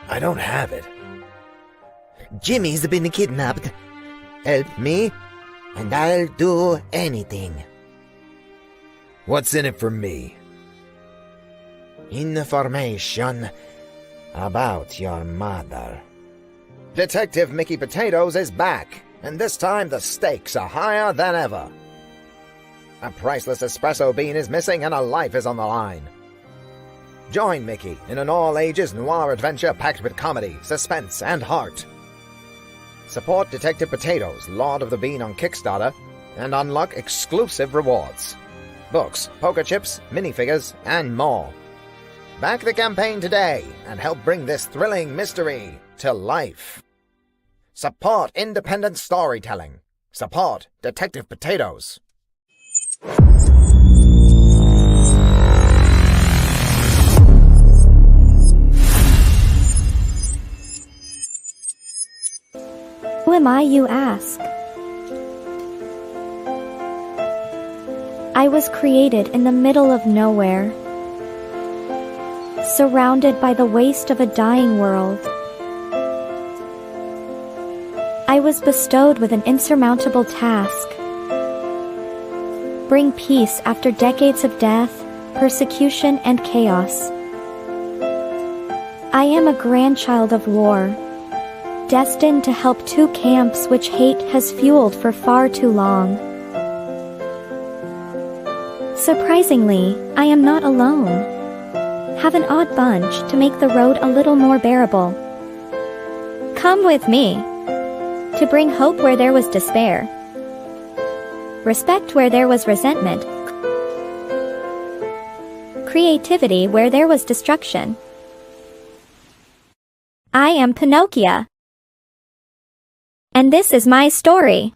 I don't have it. Jimmy's been kidnapped. Help me, and I'll do anything. What's in it for me? Information about your mother. Detective Mickey Potatoes is back, and this time the stakes are higher than ever. A priceless espresso bean is missing and a life is on the line. Join Mickey in an all-ages noir adventure packed with comedy, suspense, and heart. Support Detective Potatoes, Lord of the Bean on Kickstarter, and unlock exclusive rewards. Books, poker chips, minifigures, and more. Back the campaign today and help bring this thrilling mystery to life. Support independent storytelling. Support Detective Potatoes. Who am I, you ask? I was created in the middle of nowhere, surrounded by the waste of a dying world. I was bestowed with an insurmountable task: bring peace after decades of death, persecution, and chaos. I am a grandchild of war, destined to help two camps which hate has fueled for far too long. Surprisingly, I am not alone. Have an odd bunch to make the road a little more bearable. Come with me, to bring hope where there was despair, respect where there was resentment, creativity where there was destruction. I am Pinocchio, and this is my story.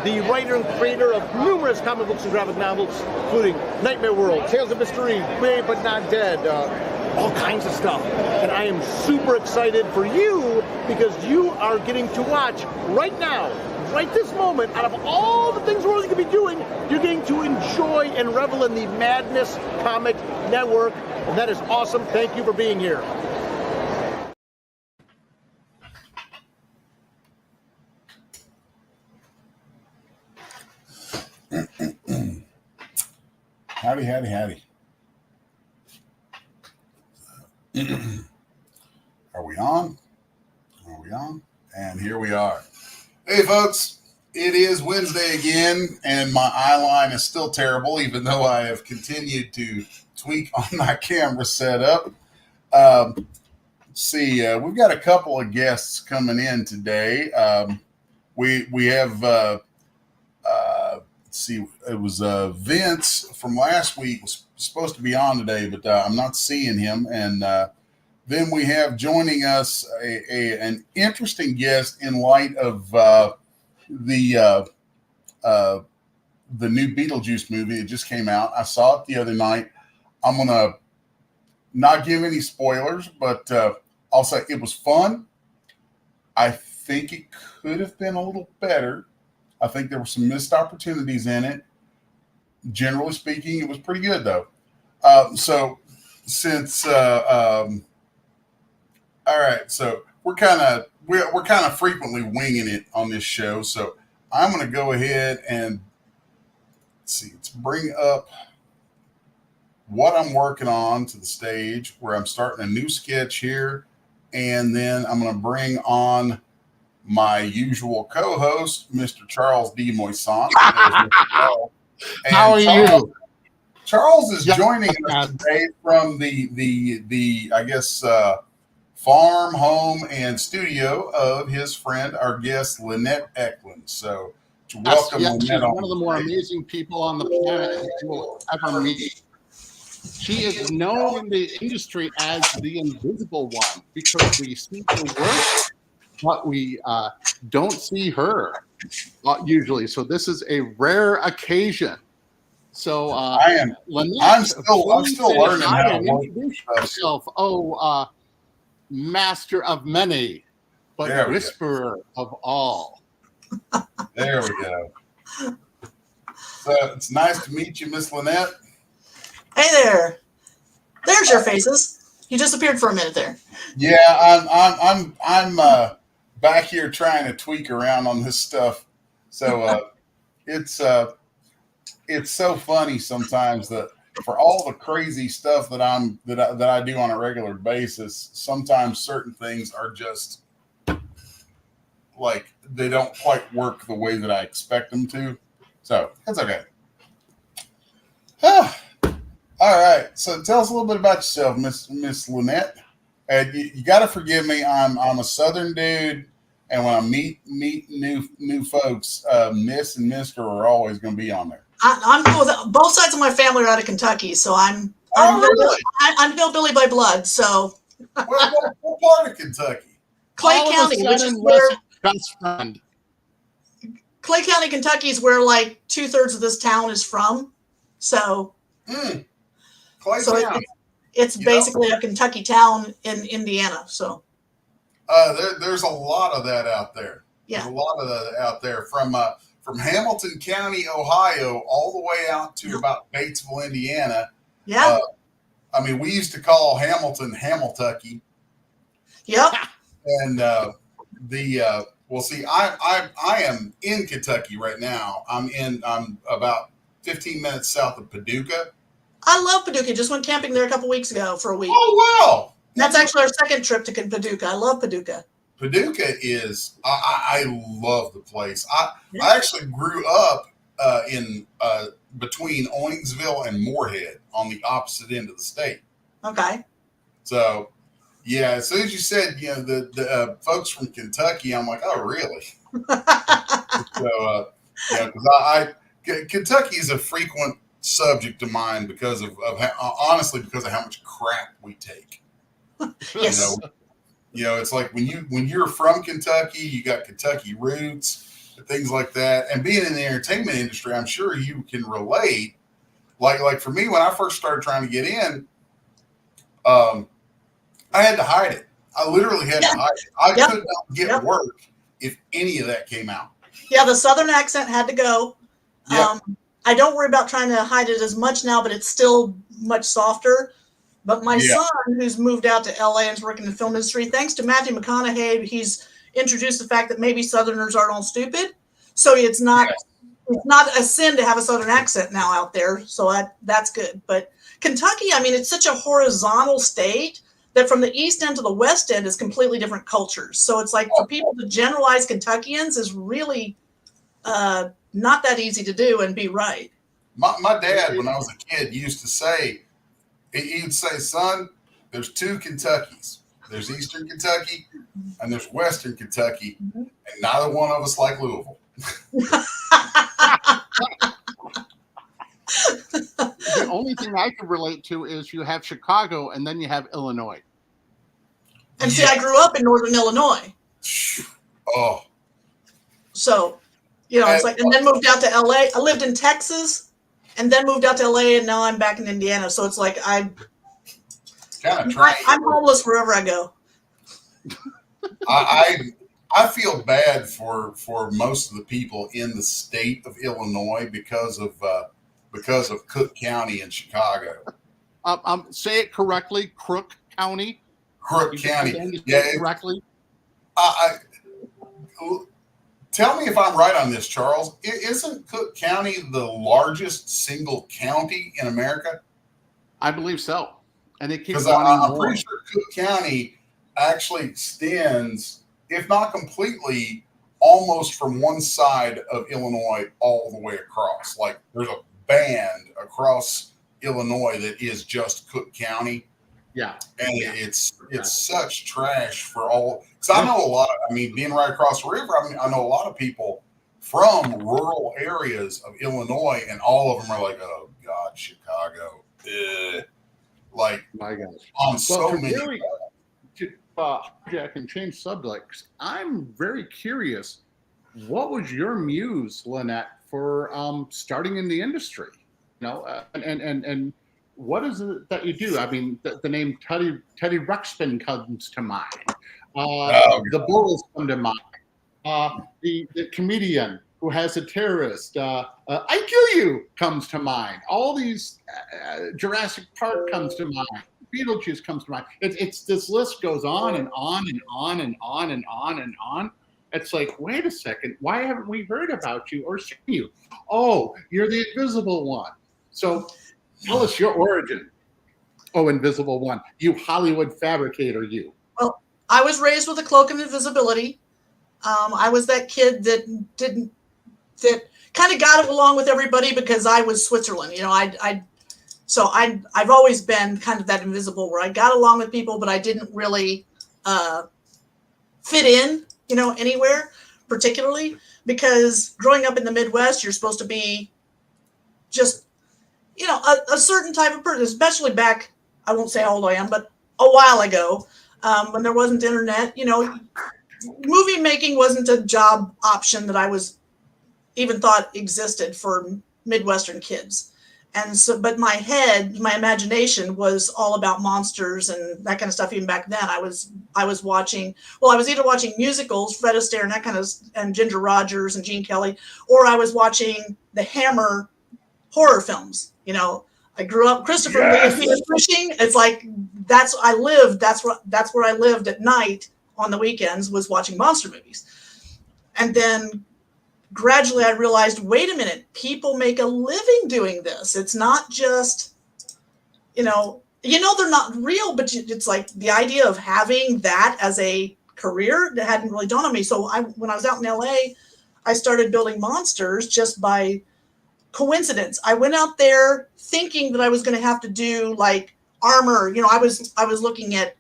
The writer and creator of numerous comic books and graphic novels, including Nightmare World, Tales of Mystery, Brave but Not Dead, all kinds of stuff. And I am super excited for you because you are getting to watch right now, right this moment, out of all the things we're going to be doing, you're getting to enjoy and revel in the Madness Comic Network. And that is awesome. Thank you for being here. Howdy, howdy, howdy. Are we on? Are we on? And here we are. Hey, folks. It is Wednesday again, and my eye line is still terrible, even though I have continued to tweak on my camera setup. see, we've got a couple of guests coming in today. We have let's see, it was Vince from last week was supposed to be on today, but I'm not seeing him. And then we have joining us an interesting guest in light of the new Beetlejuice movie. It just came out. I saw it the other night. I'm gonna not give any spoilers, but I'll say it was fun. I think it could have been a little better. I think there were some missed opportunities in it. Generally speaking, it was pretty good though. So since all right, so we're kind of frequently winging it on this show. So I'm going to go ahead and let's bring up what I'm working on to the stage, where I'm starting a new sketch here, and then I'm going to bring on my usual co-host, Mr. Charles D. Moisant. How are you? Charles is joining us today from the I guess farm, home, and studio of his friend, our guest, Lynette Eklund. So welcome, yes, Lynette. she's one of the more amazing people on the planet that you will ever meet. She is known in the industry as the invisible one because we see her work, but we don't see her usually. So this is a rare occasion. So Lynette, I'm still learning how to work yourself. Oh, master of many, but whisperer of all. There we go. So it's nice to meet you, Miss Lynette. Hey there. There's your faces. You disappeared for a minute there. Yeah, I'm back here trying to tweak around on this stuff. So it's so funny sometimes that for all the crazy stuff that I do on a regular basis, sometimes certain things are just like they don't quite work the way that I expect them to. So that's okay. All right. So tell us a little bit about yourself, Miss Lynette. You got to forgive me. I'm a Southern dude, and when I meet new folks, Miss and Mister are always going to be on there. I'm cool with both sides of my family are out of Kentucky, so I'm hillbilly by blood. So what part of Kentucky? Clay County, which is where best friend. Clay County, Kentucky is where like 2/3 of this town is from. So. It's basically a Kentucky town in Indiana. So there's a lot of that out there. Yeah, there's a lot of that out there from Hamilton County, Ohio, all the way out to about Batesville, Indiana. Yeah, I mean, we used to call Hamilton Hamiltucky. Yep. And well, see, I am in Kentucky right now. I'm about 15 minutes south of Paducah. I love Paducah. Just went camping there a couple weeks ago for a week. Oh, wow. That's actually our second trip to Paducah. I love Paducah. Paducah is, I love the place. I actually grew up in between Owensville and Moorhead on the opposite end of the state. Okay. So, yeah, as soon as you said, the folks from Kentucky, I'm like, oh, really? So, because Kentucky is a frequent subject of mine because of honestly because of how much crap we take. Yes. It's like when you're from Kentucky, you got Kentucky roots and things like that. And being in the entertainment industry, I'm sure you can relate. Like for me, when I first started trying to get in, I had to hide it. I literally had to hide it. I could not get work if any of that came out. Yeah, the Southern accent had to go. Yep. I don't worry about trying to hide it as much now, but it's still much softer. But my son, who's moved out to LA and is working in the film industry, thanks to Matthew McConaughey, he's introduced the fact that maybe Southerners aren't all stupid. So it's not a sin to have a Southern accent now out there. So that's good. But Kentucky, I mean, it's such a horizontal state that from the east end to the west end is completely different cultures. So it's like for people to generalize Kentuckians is really not that easy to do and be right. My dad, when I was a kid, used to say, he'd say, son, there's two Kentuckys. There's Eastern Kentucky and there's Western Kentucky, and neither one of us like Louisville. The only thing I could relate to is you have Chicago and then you have Illinois. And see, I grew up in Northern Illinois. Oh. So, it's like, and then moved out to LA. I lived in Texas and then moved out to LA, and now I'm back in Indiana. So it's like I'm homeless wherever I go. I feel bad for most of the people in the state of Illinois because of Cook County and Chicago. Say it correctly, Crook County. Crook County. Yeah, correctly. Tell me if I'm right on this, Charles. Isn't Cook County the largest single county in America? I believe so. And it keeps because I'm pretty sure Cook County actually extends, if not completely, almost from one side of Illinois all the way across. Like there's a band across Illinois that is just Cook County. Yeah. And it's such trash for all, because I know a lot of, being right across the river, I know a lot of people from rural areas of Illinois, and all of them are like, oh God, Chicago. Like, my gosh. On so many. Jack, and change subjects. I'm very curious. What was your muse, Lynette, for starting in the industry? And what is it that you do? The name Teddy Ruxpin comes to mind. The Bulls come to mind. The comedian who has a terrorist, I Kill You comes to mind. All these Jurassic Park comes to mind. Beetlejuice comes to mind. It's this list goes on and on and on and on and on and on. It's like, wait a second, why haven't we heard about you or seen you? Oh, you're the Invisible One. So tell us your origin. Oh, Invisible One. You Hollywood fabricator, you. Well, I was raised with a cloak of invisibility. I was that kid that kind of got along with everybody because I was Switzerland. I've always been kind of that invisible where I got along with people, but I didn't really fit in, anywhere particularly, because growing up in the Midwest, you're supposed to be just, a certain type of person, especially back, I won't say how old I am, but a while ago, when there wasn't internet, movie making wasn't a job option that I was even thought existed for Midwestern kids. And so, but my imagination was all about monsters and that kind of stuff. Even back then, I was watching, I was either watching musicals, Fred Astaire and that kind of, and Ginger Rogers and Gene Kelly, or I was watching the Hammer horror films. I grew up Christopher Lee fishing. It's like, that's where I lived at night on the weekends, was watching monster movies. And then gradually I realized, wait a minute, people make a living doing this. It's not just, they're not real, but it's like the idea of having that as a career that hadn't really dawned on me. So when I was out in LA, I started building monsters just by coincidence. I went out there thinking that I was going to have to do like armor. I was looking at,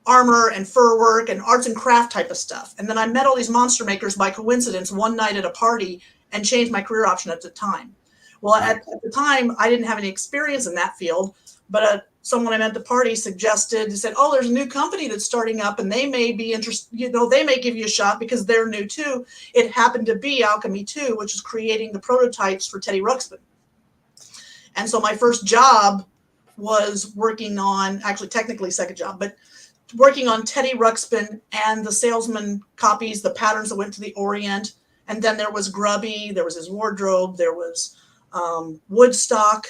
armor and fur work and arts and craft type of stuff. And then I met all these monster makers by coincidence one night at a party and changed my career option at the time. Well, at the time, I didn't have any experience in that field, but someone I met at the party said, oh, there's a new company that's starting up and they may be interested, they may give you a shot because they're new too. It happened to be Alchemy 2, which is creating the prototypes for Teddy Ruxpin. And so my first job was working on, actually technically second job, but working on Teddy Ruxpin and the salesman copies, the patterns that went to the Orient. And then there was Grubby, there was his wardrobe, there was Woodstock,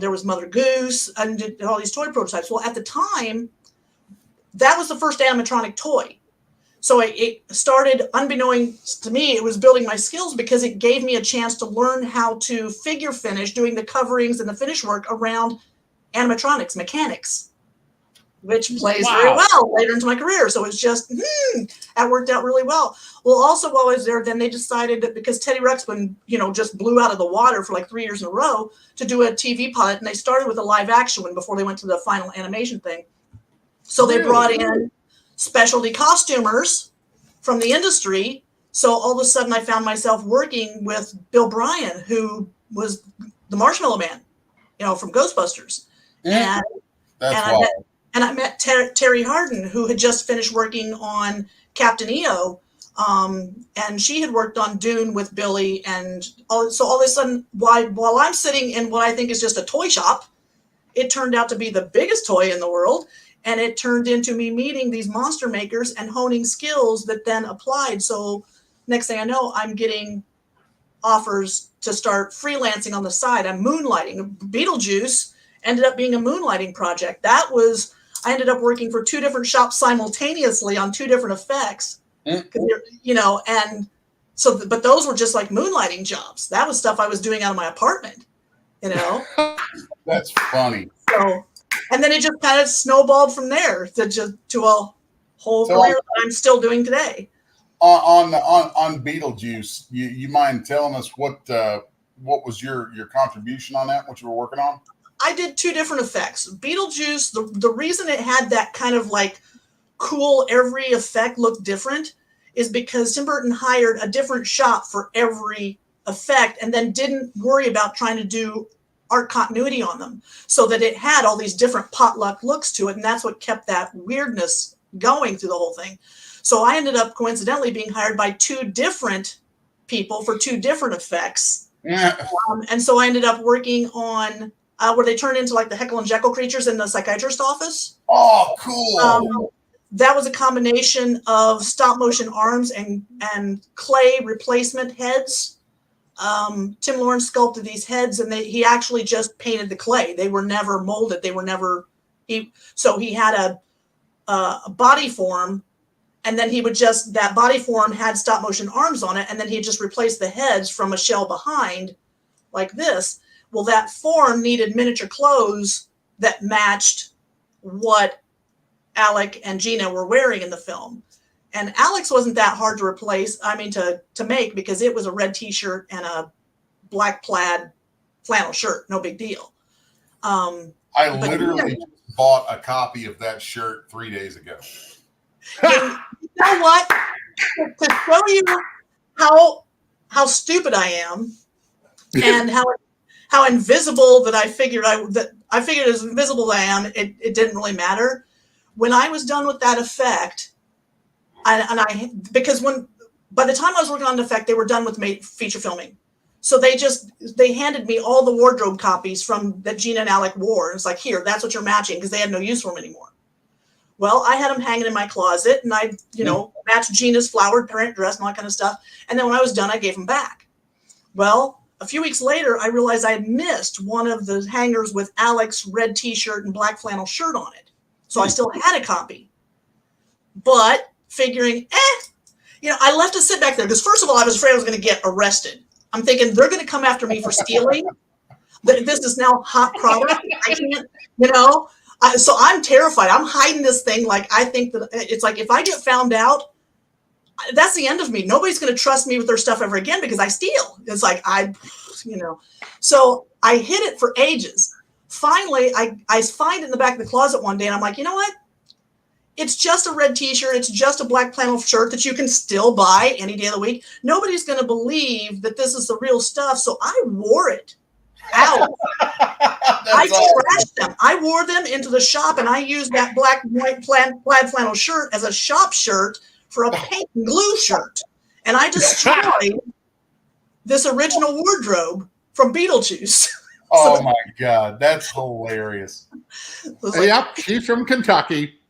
there was Mother Goose, and did all these toy prototypes. Well, at the time, that was the first animatronic toy. So it started, unbeknownst to me, it was building my skills because it gave me a chance to learn how to figure finish, doing the coverings and the finish work around animatronics, mechanics, which plays very well later into my career. So it's just, that worked out really well. Well, also while I was there, then they decided that because Teddy Ruxpin, just blew out of the water for like 3 years in a row to do a TV pilot. And they started with a live action one before they went to the final animation thing. So they brought in specialty costumers from the industry. So all of a sudden I found myself working with Bill Bryan, who was the Marshmallow Man, from Ghostbusters. Yeah. And I met Terry Hardin, who had just finished working on Captain EO. And she had worked on Dune with Billy. And so all of a sudden, while I'm sitting in what I think is just a toy shop, it turned out to be the biggest toy in the world. And it turned into me meeting these monster makers and honing skills that then applied. So next thing I know, I'm getting offers to start freelancing on the side. I'm moonlighting. Beetlejuice ended up being a moonlighting project. I ended up working for 2 different shops simultaneously on 2 different effects. And so, but those were just like moonlighting jobs. That was stuff I was doing out of my apartment, That's funny. So, and then it just kind of snowballed from there to a whole career that I'm still doing today. On Beetlejuice, you mind telling us what was your contribution on that? What you were working on? I did 2 different effects. Beetlejuice, the reason it had that kind of like cool, every effect looked different is because Tim Burton hired a different shop for every effect and then didn't worry about trying to do art continuity on them, so that it had all these different potluck looks to it. And that's what kept that weirdness going through the whole thing. So I ended up coincidentally being hired by 2 different people for 2 different effects. Yeah. And so I ended up working on where they turned into like the Heckle and Jekyll creatures in the psychiatrist office. Oh, cool. That was a combination of stop motion arms and clay replacement heads. Tim Lawrence sculpted these heads, and he actually just painted the clay. They were never molded. They were never. So he had a body form, and then that body form had stop motion arms on it, and then he just replaced the heads from a shell behind, like this. Well, that form needed miniature clothes that matched what Alec and Gina were wearing in the film. And Alex wasn't that hard to replace, to make, because it was a red t-shirt and a black plaid flannel shirt. No big deal. I literally bought a copy of that shirt 3 days ago. You know what? To show you how stupid I am and how invisible that I figured as invisible as I am, it didn't really matter. When I was done with that effect, because by the time I was working on the effect, they were done with feature filming. So they handed me all the wardrobe copies that Gina and Alec wore. And it's like, here, that's what you're matching, because they had no use for them anymore. Well, I had them hanging in my closet, and I, matched Gina's flowered parent dress and all that kind of stuff. And then when I was done, I gave them back. Well, a few weeks later, I realized I had missed one of the hangers with Alec's red t-shirt and black flannel shirt on it. So I still had a copy. But figuring, I left it sit back there because, first of all, I was afraid I was going to get arrested. I'm thinking they're going to come after me for stealing. This is now hot product. I can't, so I'm terrified. I'm hiding this thing. Like, I think that it's like, if I get found out, that's the end of me. Nobody's going to trust me with their stuff ever again because I steal. It's like, so I hid it for ages. Finally, I find it in the back of the closet one day, and I'm like, you know what? It's just a red t-shirt. It's just a black flannel shirt that you can still buy any day of the week. Nobody's going to believe that this is the real stuff. So I wore it out. I trashed them. I wore them into the shop, and I used that black and white plaid flannel shirt as a shop shirt for a paint and glue shirt. And I destroyed this original wardrobe from Beetlejuice. Oh my God, that's hilarious. Yep, she's from Kentucky.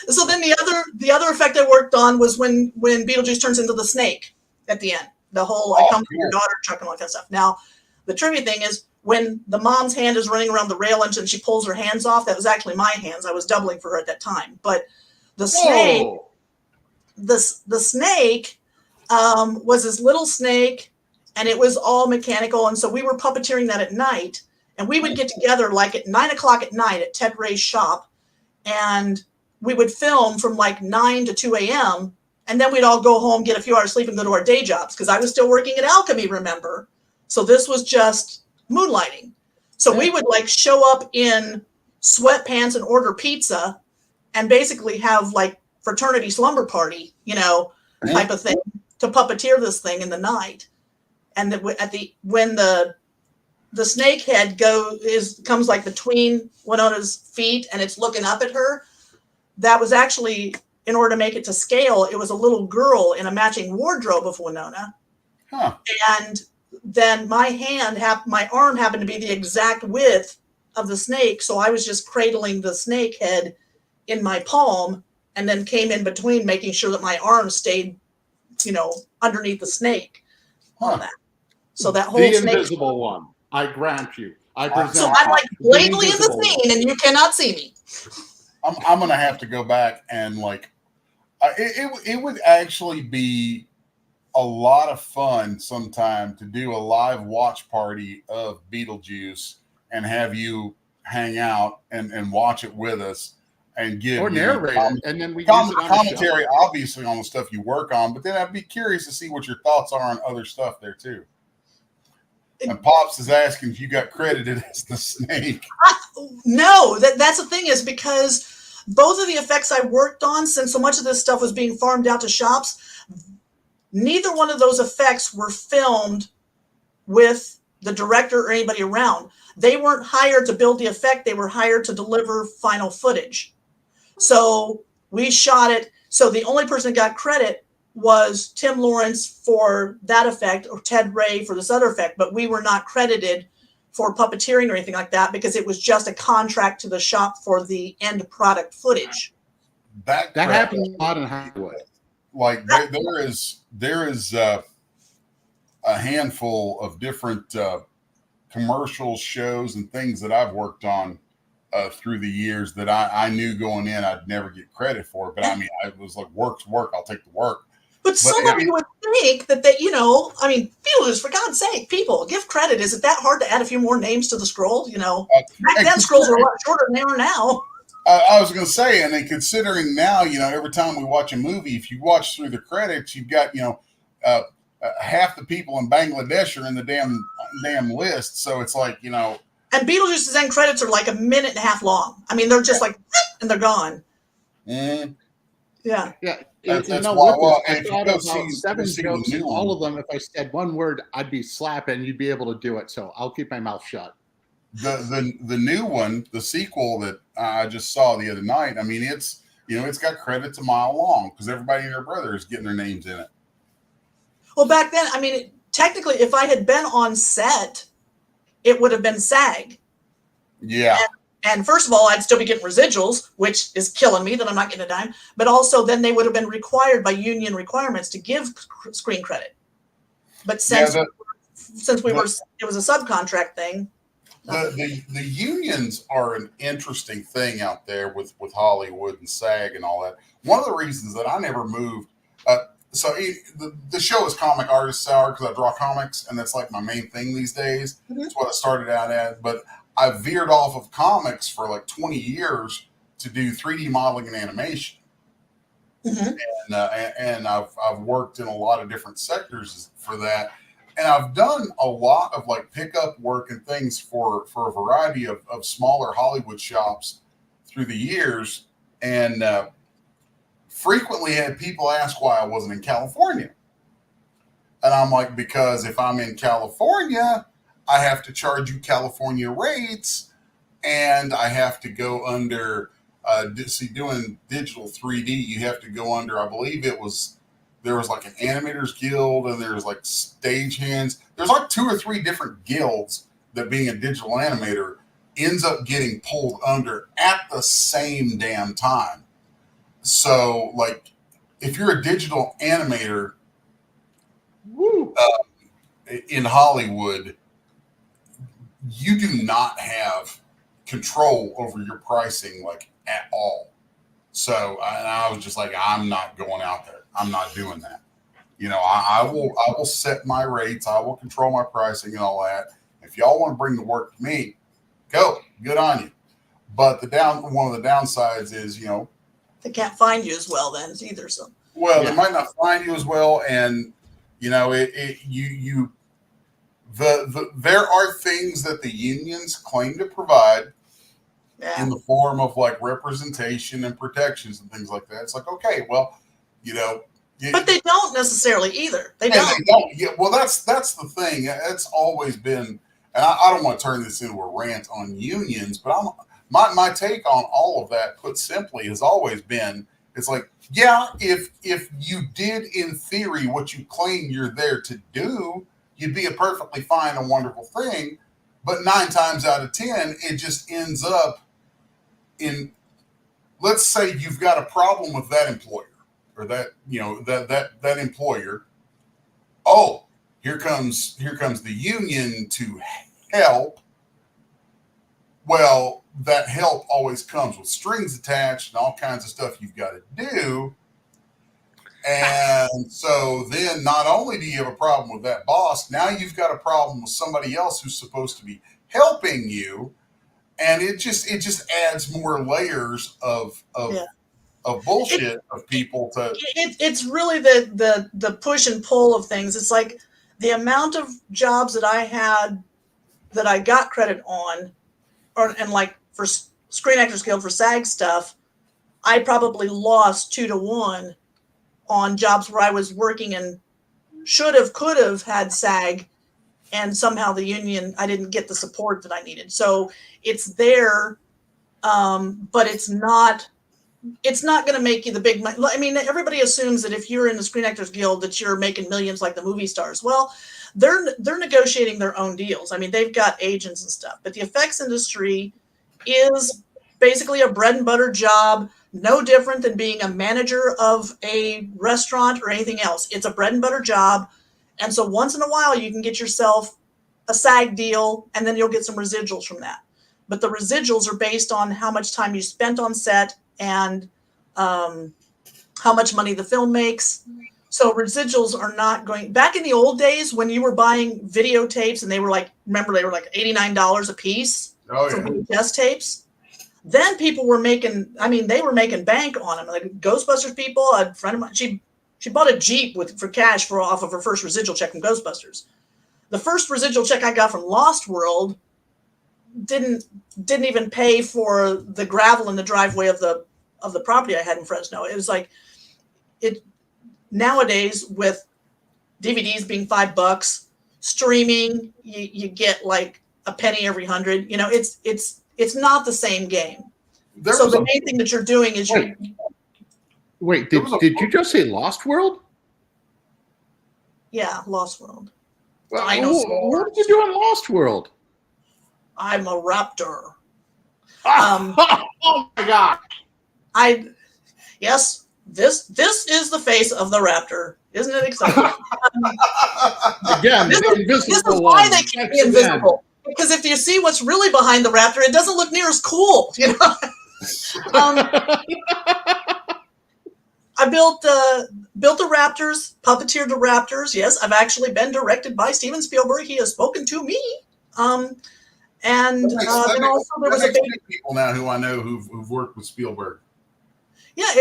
So then the other effect I worked on was when Beetlejuice turns into the snake at the end. The whole I come for your daughter truck and all that kind of stuff. Now, the trivia thing is when the mom's hand is running around the rail and she pulls her hands off, that was actually my hands. I was doubling for her at that time. But the snake, the snake was this little snake, and it was all mechanical. And so we were puppeteering that at night, and we would get together like at 9 o'clock at night at Ted Ray's shop, and we would film from like 9 to 2 a.m. And then we'd all go home, get a few hours sleep, and go to our day jobs because I was still working at Alchemy, remember? So this was just moonlighting. So we would like show up in sweatpants and order pizza and basically have like fraternity slumber party, type of thing to puppeteer this thing in the night. And when the snake head comes like between Winona's feet and it's looking up at her, that was actually, in order to make it to scale, it was a little girl in a matching wardrobe of Winona. Huh. And then my arm happened to be the exact width of the snake. So I was just cradling the snake head in my palm and then came in between, making sure that my arm stayed, underneath the snake on that. So that whole the snake, invisible one, I grant you. I present. so I'm like blatantly in the invisible scene and you cannot see me. I'm going to have to go back and it would actually be a lot of fun sometime to do a live watch party of Beetlejuice and have you hang out and watch it with us and give or narrate it, and then we commentary, obviously, on the stuff you work on. But then I'd be curious to see what your thoughts are on other stuff there too. And Pops is asking if you got credited as the snake. No, that's the thing, is because both of the effects I worked on, since so much of this stuff was being farmed out to shops, neither one of those effects were filmed with the director or anybody around. They weren't hired to build the effect. They were hired to deliver final footage. So we shot it. So the only person that got credit was Tim Lawrence for that effect, or Ted Ray for this other effect, but we were not credited for puppeteering or anything like that because it was just a contract to the shop for the end product footage. That happens a lot in Hollywood. Like there is a handful of different commercial shows and things that I've worked on through the years that I knew going in I'd never get credit for. But I mean, I was like, work's work. I'll take the work. But some of you would think that Beetlejuice, for God's sake, people, give credit. Is it that hard to add a few more names to the scroll? Back then scrolls were a lot shorter than they are now. I was going to say, and then considering now, every time we watch a movie, if you watch through the credits, you've got, half the people in Bangladesh are in the damn list. So it's like, And Beetlejuice's end credits are like a minute and a half long. I mean, they're just like, and they're gone. Mm-hmm. Yeah. Yeah. That's I thought about 7 jokes, all of them. If I said one word, I'd be slapping. You'd be able to do it. So I'll keep my mouth shut. The new one, the sequel that I just saw the other night, I mean, it's got credits a mile long because everybody and their brother is getting their names in it. Well, back then, I mean, technically, if I had been on set, it would have been SAG. Yeah. And first of all, I'd still be getting residuals, which is killing me that I'm not getting a dime. But also, then they would have been required by union requirements to give screen credit. But since it was a subcontract thing. The unions are an interesting thing out there with Hollywood and SAG and all that. One of the reasons that I never moved, the show is Comic Artist Hour because I draw comics, and that's like my main thing these days. Mm-hmm. That's what I started out at. But I veered off of comics for like 20 years to do 3D modeling and animation. Mm-hmm. And I've worked in a lot of different sectors for that. And I've done a lot of like pickup work and things for a variety of smaller Hollywood shops through the years. And frequently had people ask why I wasn't in California. And I'm like, because if I'm in California, I have to charge you California rates, and I have to go under, doing digital 3D, you have to go under, I believe there was like an animators guild, and there's like stagehands. There's like 2 or 3 different guilds that being a digital animator ends up getting pulled under at the same damn time. So like, if you're a digital animator in Hollywood, you do not have control over your pricing like at all. So I was just like, I'm not going out there. I'm not doing that. I will set my rates. I will control my pricing and all that. If y'all want to bring the work to me, go. Good on you. But one of the downsides is, they can't find you as well then either. So they might not find you as well, and there are things that the unions claim to provide in the form of like representation and protections and things like that. It's like, okay, well, you know. But they don't necessarily either. They don't. They don't. Yeah, well, that's the thing. It's always been, and I don't want to turn this into a rant on unions, but my take on all of that, put simply, has always been, it's like, yeah, if you did in theory what you claim you're there to do, you'd be a perfectly fine and wonderful thing. But 9 times out of 10, it just ends up in, let's say you've got a problem with that employer or that, you know, that employer. Oh, here comes the union to help. Well, that help always comes with strings attached and all kinds of stuff you've got to do. And so then not only do you have a problem with that boss, now you've got a problem with somebody else who's supposed to be helping you. And it just adds more layers of bullshit of people to. It's really the push and pull of things. It's like the amount of jobs that I had that I got credit on, and like for Screen Actors Guild for SAG stuff, I probably lost 2 to 1 on jobs where I was working and could have had SAG, and somehow the union, I didn't get the support that I needed. So it's there, but it's not going to make you the big money. I mean, everybody assumes that if you're in the Screen Actors Guild that you're making millions like the movie stars. Well, they're negotiating their own deals. I mean, they've got agents and stuff, but the effects industry is basically a bread and butter job, no different than being a manager of a restaurant or anything else. It's a bread and butter job. And so once in a while you can get yourself a SAG deal and then you'll get some residuals from that. But the residuals are based on how much time you spent on set and how much money the film makes. So residuals are not going. Back in the old days when you were buying videotapes and they were like, remember, they were like $89 a piece for VHS tapes. Then people were making, they were making bank on them. Like Ghostbusters people, a friend of mine, she bought a Jeep for cash off of her first residual check from Ghostbusters. The first residual check I got from Lost World didn't even pay for the gravel in the driveway of the property I had in Fresno. It was like nowadays with DVDs being $5, streaming, you get like a penny every 100. You know, it's not the same game. So the main thing that you're doing is Wait, did you just say Lost World? Yeah, Lost World. Well, what did you do in Lost World? I'm a raptor. Oh my God! Yes, this is the face of the raptor. Isn't it exciting? Again, this is why they can't be invisible. Because if you see what's really behind the raptor, it doesn't look near as cool. You know. I built the Raptors, puppeteered the Raptors. Yes, I've actually been directed by Steven Spielberg. He has spoken to me. And then also there was people now who I know who've worked with Spielberg. Yeah,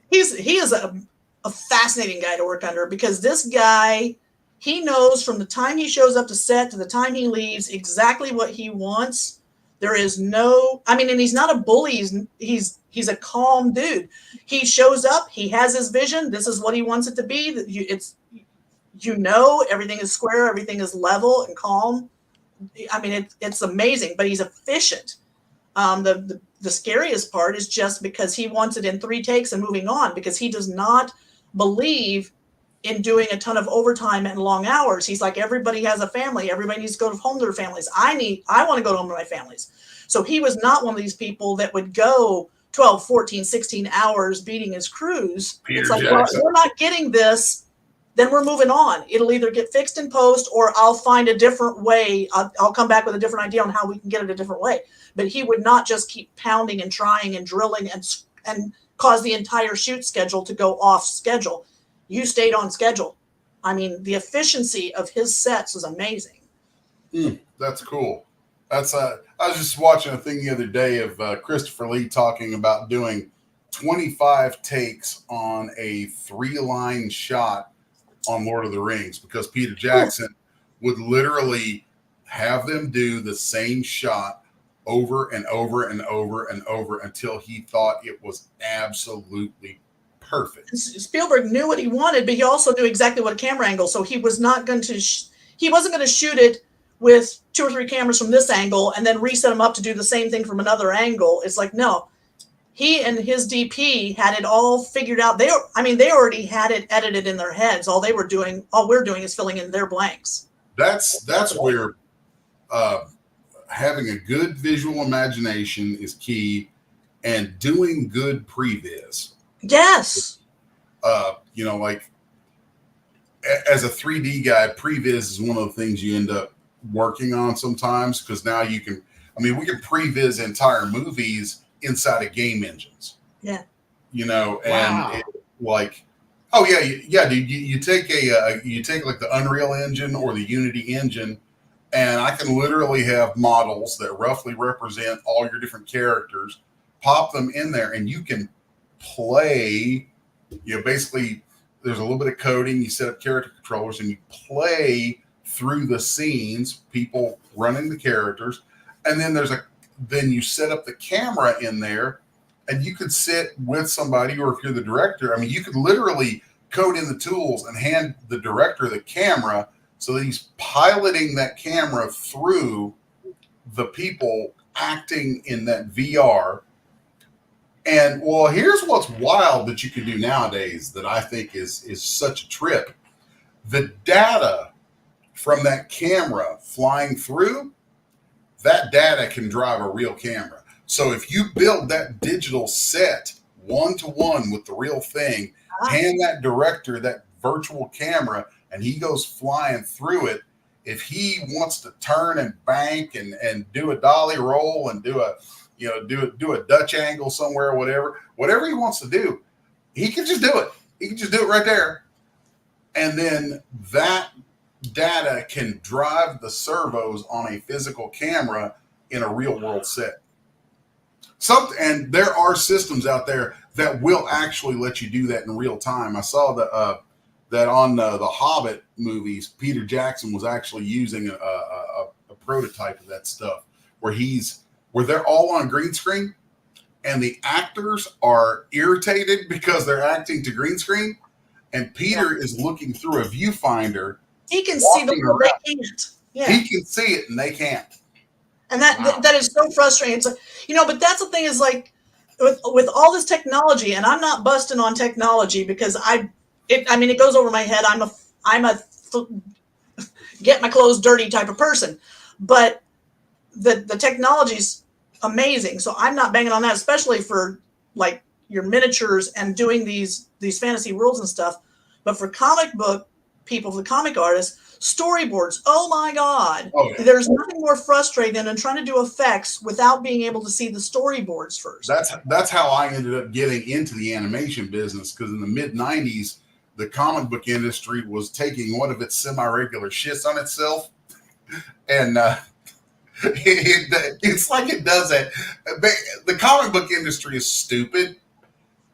he is a fascinating guy to work under, because this guy, he knows from the time he shows up to set to the time he leaves exactly what he wants. There is no, and he's not a bully. He's a calm dude. He shows up. He has his vision. This is what he wants it to be. Everything is square. Everything is level and calm. It's amazing, but he's efficient. The scariest part is just because he wants it in 3 takes and moving on, because he does not believe in doing a ton of overtime and long hours. He's like, everybody has a family. Everybody needs to go home to their families. I want to go home to my families. So he was not one of these people that would go 12, 14, 16 hours beating his crews. It's like, well, we're not getting this, then we're moving on. It'll either get fixed in post or I'll find a different way. I'll come back with a different idea on how we can get it a different way. But he would not just keep pounding and trying and drilling and cause the entire shoot schedule to go off schedule. You stayed on schedule. The efficiency of his sets was amazing. That's cool. I was just watching a thing the other day of Christopher Lee talking about doing 25 takes on a 3-line shot on Lord of the Rings, because Peter Jackson would literally have them do the same shot over and over and over and over until he thought it was absolutely perfect. Spielberg knew what he wanted, but he also knew exactly what camera angle. So he was not going to, he wasn't going to shoot it with 2 or 3 cameras from this angle and then reset them up to do the same thing from another angle. It's like, no, he and his DP had it all figured out. They already had it edited in their heads. All we're doing is filling in their blanks. That's where having a good visual imagination is key, and doing good previs. Yes. Like as a 3D guy, previs is one of the things you end up working on sometimes, because now we can previs entire movies inside of game engines. Yeah. And dude, you take like the Unreal Engine or the Unity engine, and I can literally have models that roughly represent all your different characters, pop them in there, and you can play. Basically there's a little bit of coding, you set up character controllers, and you play through the scenes, people running the characters, and then you set up the camera in there, and you could sit with somebody, or if you're the director, you could literally code in the tools and hand the director the camera so that he's piloting that camera through the people acting in that VR. And well, here's what's wild that you can do nowadays that I think is such a trip. The data from that camera flying through, that data can drive a real camera. So if you build that digital set 1-to-1 with the real thing, hand that director that virtual camera, and he goes flying through it. If he wants to turn and bank and do a dolly roll and do a Dutch angle somewhere, whatever he wants to do, he can just do it. He can just do it right there. And then that data can drive the servos on a physical camera in a real world set. And there are systems out there that will actually let you do that in real time. I saw that on the Hobbit movies, Peter Jackson was actually using a prototype of that stuff where they're all on green screen, and the actors are irritated because they're acting to green screen, and Peter is looking through a viewfinder. He can see the world they can't. Yeah. He can see it and they can't. And that is so frustrating. It's like, but that's the thing is like with all this technology, and I'm not busting on technology because it goes over my head. I'm a get my clothes dirty type of person, but the technology's amazing. So I'm not banging on that, especially for like your miniatures and doing these fantasy worlds and stuff. But for comic book people, the comic artists, storyboards, oh my God. Oh, yeah. There's nothing more frustrating than trying to do effects without being able to see the storyboards first. That's how I ended up getting into the animation business, because in the mid-90s, the comic book industry was taking one of its semi-regular shits on itself, and it's like it does it. The comic book industry is stupid.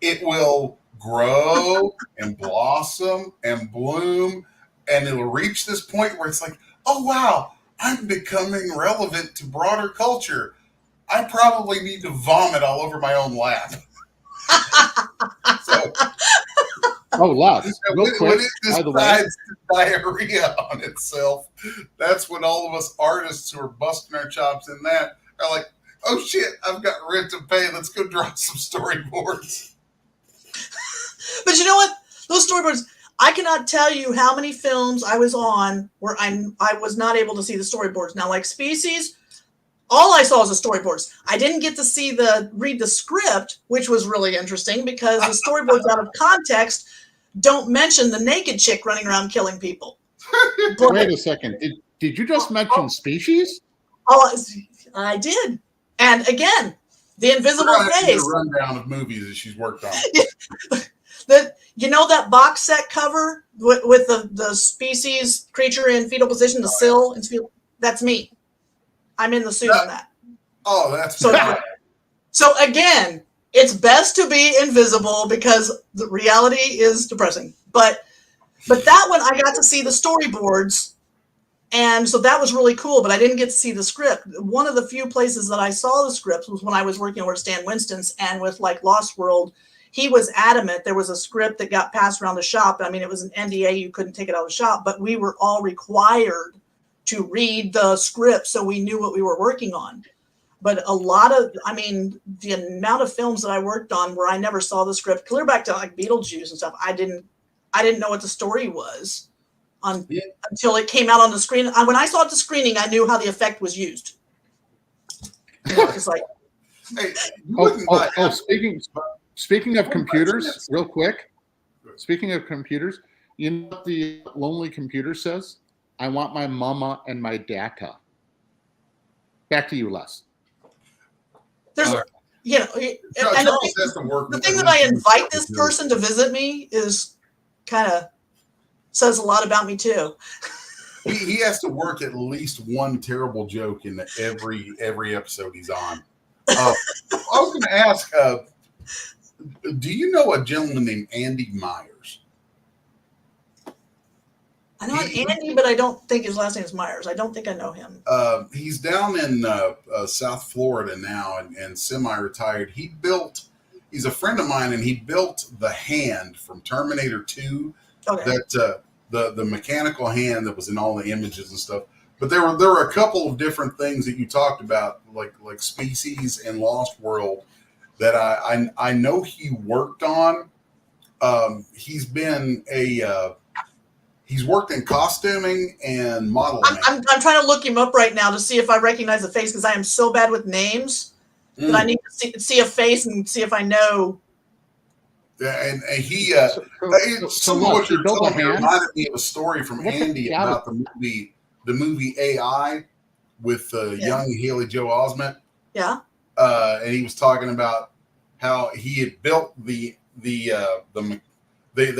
It will grow and blossom and bloom, and it'll reach this point where it's like, oh wow, I'm becoming relevant to broader culture. I probably need to vomit all over my own lap. Lots. When it decides to diarrhea on itself, that's when all of us artists who are busting our chops in that are like, oh shit, I've got rent to pay. Let's go draw some storyboards. But you know what? Those storyboards, I cannot tell you how many films I was on where I was not able to see the storyboards. Now, like Species, all I saw was the storyboards. I didn't get to read the script, which was really interesting because the storyboards out of context don't mention the naked chick running around killing people. But, wait a second. Did you just mention Species? Oh, I did. And again, the invisible face. A rundown of movies that she's worked on. That box set cover with the Species creature in fetal position, the sill, that's me. I'm in the suit on that. Oh, that's so again, it's best to be invisible because the reality is depressing. But that one, I got to see the storyboards And so that was really cool, but I didn't get to see the script. One of the few places that I saw the scripts was when I was working over at Stan Winston's, and with like Lost World, he was adamant there was a script that got passed around the shop. I mean, it was an NDA, you couldn't take it out of the shop, but we were all required to read the script so we knew what we were working on. But a lot of, I mean, the amount of films that I worked on where I never saw the script, clear back to like Beetlejuice and stuff, I didn't know what the story was until it came out on the screen. When I saw it at the screening, I knew how the effect was used. It's like, Hey, speaking of computers, real quick. Speaking of computers, you know what the Lonely Computer says? I want my mama and my data. Back to you, Les. there's, you know, and Charles has to work. the thing that I invite this person to visit me is kind of says a lot about me too. He has to work at least one terrible joke in every episode he's on. I was going to ask, do you know a gentleman named Andy Myers? I know Andy, but I don't think his last name is Myers. I don't think I know him. He's down in South Florida now and semi-retired. He's a friend of mine, and he built the hand from Terminator 2. Okay. That the mechanical hand that was in all the images and stuff. But there were a couple of different things that you talked about, like Species and Lost World, that I know he worked on. He's been he's worked in costuming and modeling. I'm trying to look him up right now to see if I recognize the face, because I am so bad with names that I need to see a face and see if I know. Yeah, and he some of what you're telling me reminded me of a story from Andy about the movie AI with young Haley Joel Osment. Yeah. And he was talking about how he had built they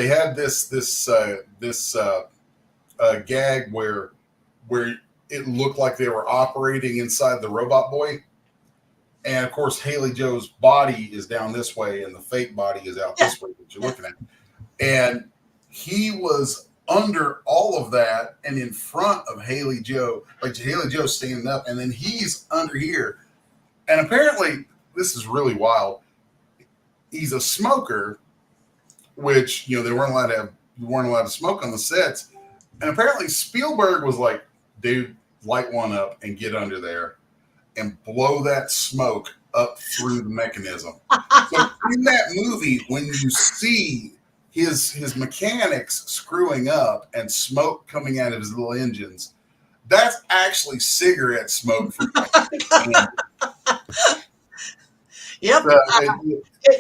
had this gag where it looked like they were operating inside the robot boy. And of course, Haley Joe's body is down this way, and the fake body is out this way that you're looking at. And he was under all of that and in front of Haley Joe, like Haley Joe's standing up, and then he's under here. And apparently, this is really wild. He's a smoker, which they weren't allowed to smoke on the sets. And apparently, Spielberg was like, "Dude, light one up and get under there and blow that smoke up through the mechanism." So in that movie, when you see his mechanics screwing up and smoke coming out of his little engines, that's actually cigarette smoke from Yep.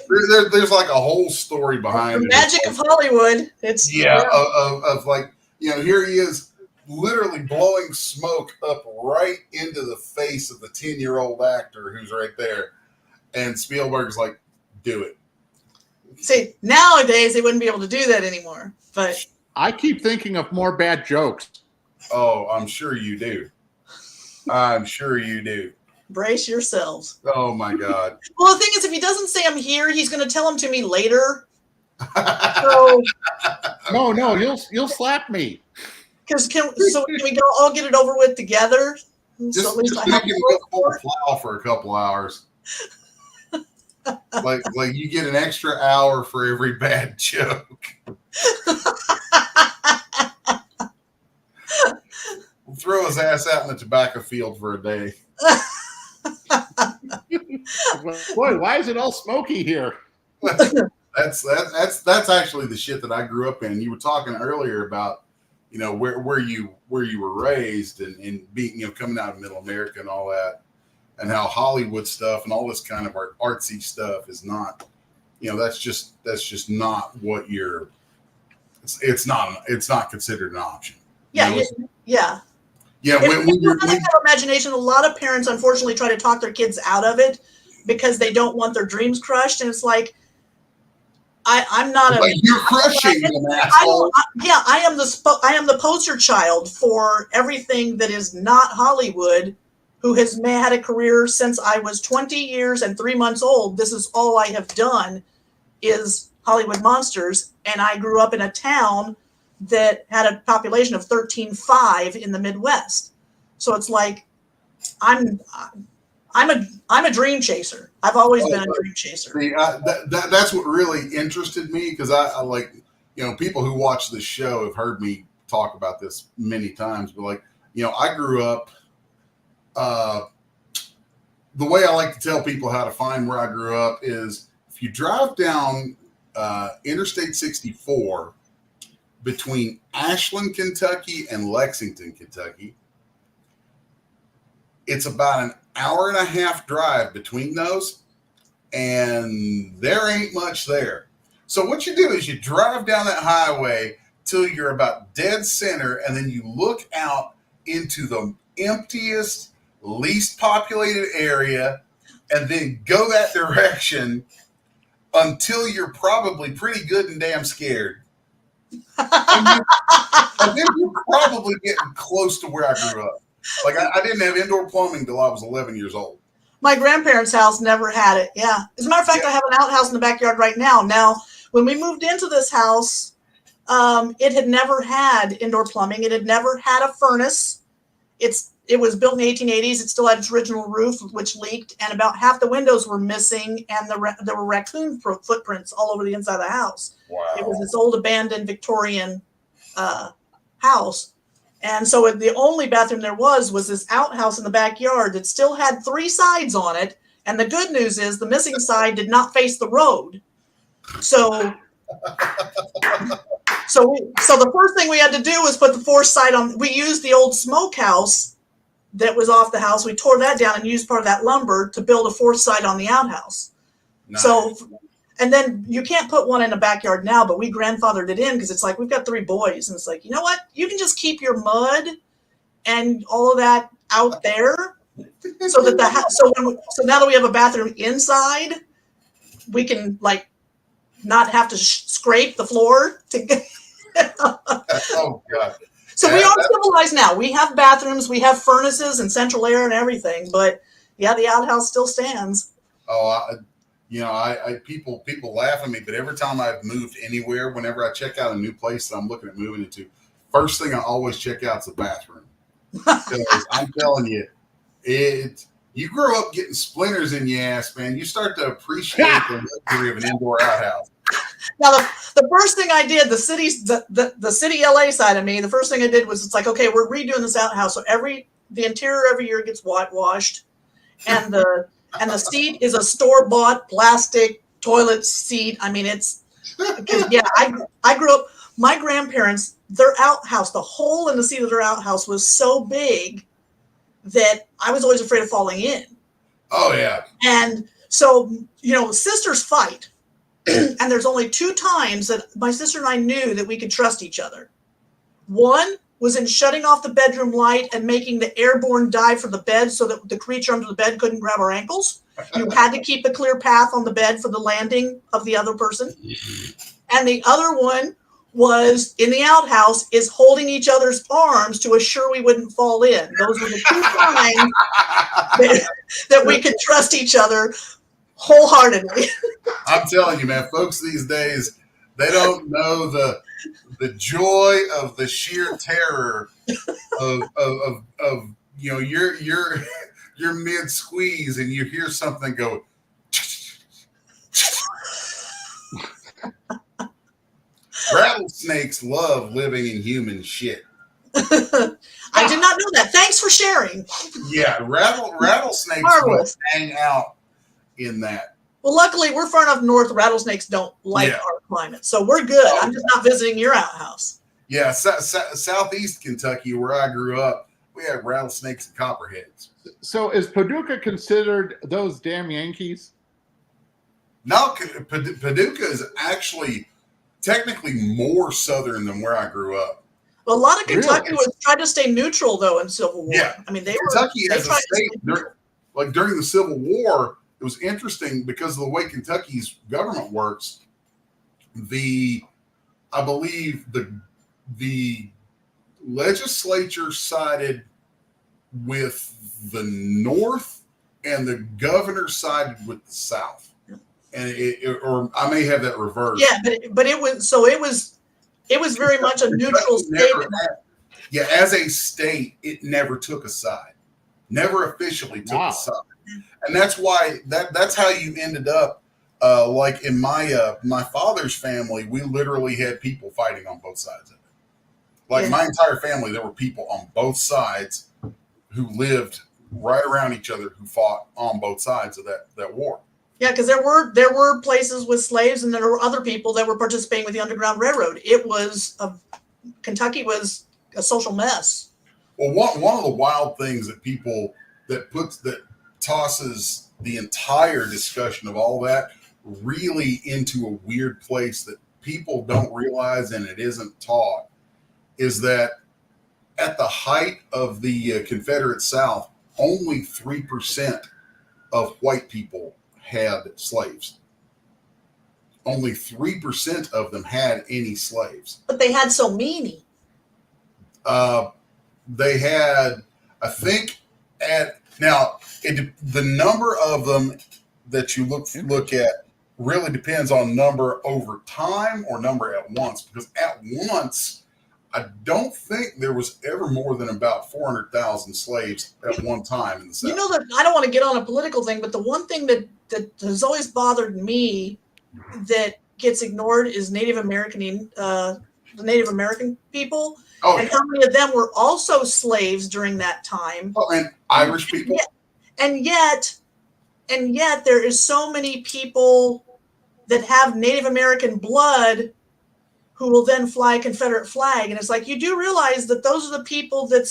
There's like a whole story behind the it. Magic of Hollywood. It's of like, here he is literally blowing smoke up right into the face of the 10-year-old actor who's right there. And Spielberg's like, do it. See, nowadays they wouldn't be able to do that anymore. But I keep thinking of more bad jokes. Oh, I'm sure you do. I'm sure you do. Brace yourselves. Oh my God. Well, the thing is, if he doesn't say I'm here, he's going to tell them to me later. So no, you'll slap me. Can we go all get it over with together? Just make him go full plow for a couple hours. like you get an extra hour for every bad joke. We'll throw his ass out in the tobacco field for a day. Boy, why is it all smoky here? That's actually the shit that I grew up in. You were talking earlier about where you were raised and being coming out of Middle America and all that, and how Hollywood stuff and all this kind of artsy stuff is not, that's just not what you're. It's not considered an option. Yeah. Yeah. When you have imagination, a lot of parents unfortunately try to talk their kids out of it because they don't want their dreams crushed, and it's like, I'm not you're crushing them, asshole. I am the poster child for everything that is not Hollywood, who has had a career since I was 20 years and 3 months old. This is all I have done is Hollywood monsters, and I grew up in a town that had a population of 13.5 in the Midwest. So it's like, I'm a dream chaser. I've always been a dream chaser. See, that's what really interested me, because I like, people who watch this show have heard me talk about this many times, but like, I grew up, the way I like to tell people how to find where I grew up is if you drive down Interstate 64 between Ashland, Kentucky and Lexington, Kentucky, it's about an hour and a half drive between those, and there ain't much there. So what you do is you drive down that highway till you're about dead center, and then you look out into the emptiest, least populated area, and then go that direction until you're probably pretty good and damn scared. And then you're probably getting close to where I grew up. Like, I didn't have indoor plumbing till I was 11 years old. My grandparents' house never had it. Yeah. As a matter of fact, I have an outhouse in the backyard right now. Now, when we moved into this house, it had never had indoor plumbing. It had never had a furnace. It was built in the 1880s. It still had its original roof, which leaked, and about half the windows were missing, and there were raccoon footprints all over the inside of the house. Wow. It was this old abandoned Victorian house. And so the only bathroom there was this outhouse in the backyard that still had 3 sides on it. And the good news is the missing side did not face the road. So the first thing we had to do was put the 4th side on. We used the old smokehouse that was off the house. We tore that down and used part of that lumber to build a 4th side on the outhouse. Nice. So, and then you can't put one in a backyard now, but we grandfathered it in because it's like, we've got 3 boys. And it's like, you know what? You can just keep your mud and all of that out there so that the house, so now that we have a bathroom inside, we can like not have to scrape the floor to get. Oh, God. So we are civilized now. We have bathrooms, we have furnaces and central air and everything, but yeah, the outhouse still stands. Oh, people laugh at me, but every time I've moved anywhere, whenever I check out a new place that I'm looking at moving into, first thing I always check out is the bathroom. Because I'm telling you, you grow up getting splinters in your ass, man. You start to appreciate the luxury of an indoor outhouse. Now, the first thing I did, the city LA side of me, the first thing I did was, it's like, okay, we're redoing this outhouse. So the interior every year gets whitewashed, and the seat is a store-bought plastic toilet seat. I mean, I grew up, my grandparents, their outhouse, the hole in the seat of their outhouse was so big that I was always afraid of falling in. Oh, yeah. And so, sisters fight. And there's only 2 times that my sister and I knew that we could trust each other. One was in shutting off the bedroom light and making the airborne dive for the bed so that the creature under the bed couldn't grab our ankles. You had to keep a clear path on the bed for the landing of the other person. And the other one was in the outhouse is holding each other's arms to assure we wouldn't fall in. Those were the 2 times that we could trust each other wholeheartedly. I'm telling you, man, folks these days, they don't know the joy of the sheer terror of your mid squeeze and you hear something go. Rattlesnakes love living in human shit. I did not know that. Thanks for sharing. Yeah, rattlesnakes will hang out in that. Well, luckily, we're far enough north. Rattlesnakes don't like our climate, so we're good. I'm just not visiting your outhouse. Yeah, southeast Kentucky, where I grew up, we had rattlesnakes and copperheads. So is Paducah considered those damn Yankees? No, Paducah is actually technically more southern than where I grew up. Well, a lot of Kentucky was tried to stay neutral, though, in Civil War. Yeah. I mean, Kentucky as a state, during the Civil War, it was interesting because of the way Kentucky's government works. I believe the legislature sided with the North and the governor sided with the South. And or I may have that reversed. Yeah, but it was it was very much a neutral statement. Yeah, as a state, it never took a side. Never officially took a side. And that's why that's how you ended up like in my father's family, we literally had people fighting on both sides of it. Like my entire family, there were people on both sides who lived right around each other who fought on both sides of that war. Yeah, because there were places with slaves, and there were other people that were participating with the Underground Railroad. Kentucky was a social mess. Well, one of the wild things that tosses the entire discussion of all that really into a weird place that people don't realize, and it isn't taught, is that at the height of the Confederate South, only 3% of white people had slaves. Only 3% of them had any slaves. But they had so many. They had, I think, the number of them that you look at really depends on number over time or number at once. Because at once, I don't think there was ever more than about 400,000 slaves at one time in the South. You know, that I don't want to get on a political thing, but the one thing that has always bothered me that gets ignored is Native American, the Native American people. Oh, and how many of them were also slaves during that time? Oh, and Irish people. And yet there is so many people that have Native American blood who will then fly a Confederate flag. And it's like, you do realize that those are the people that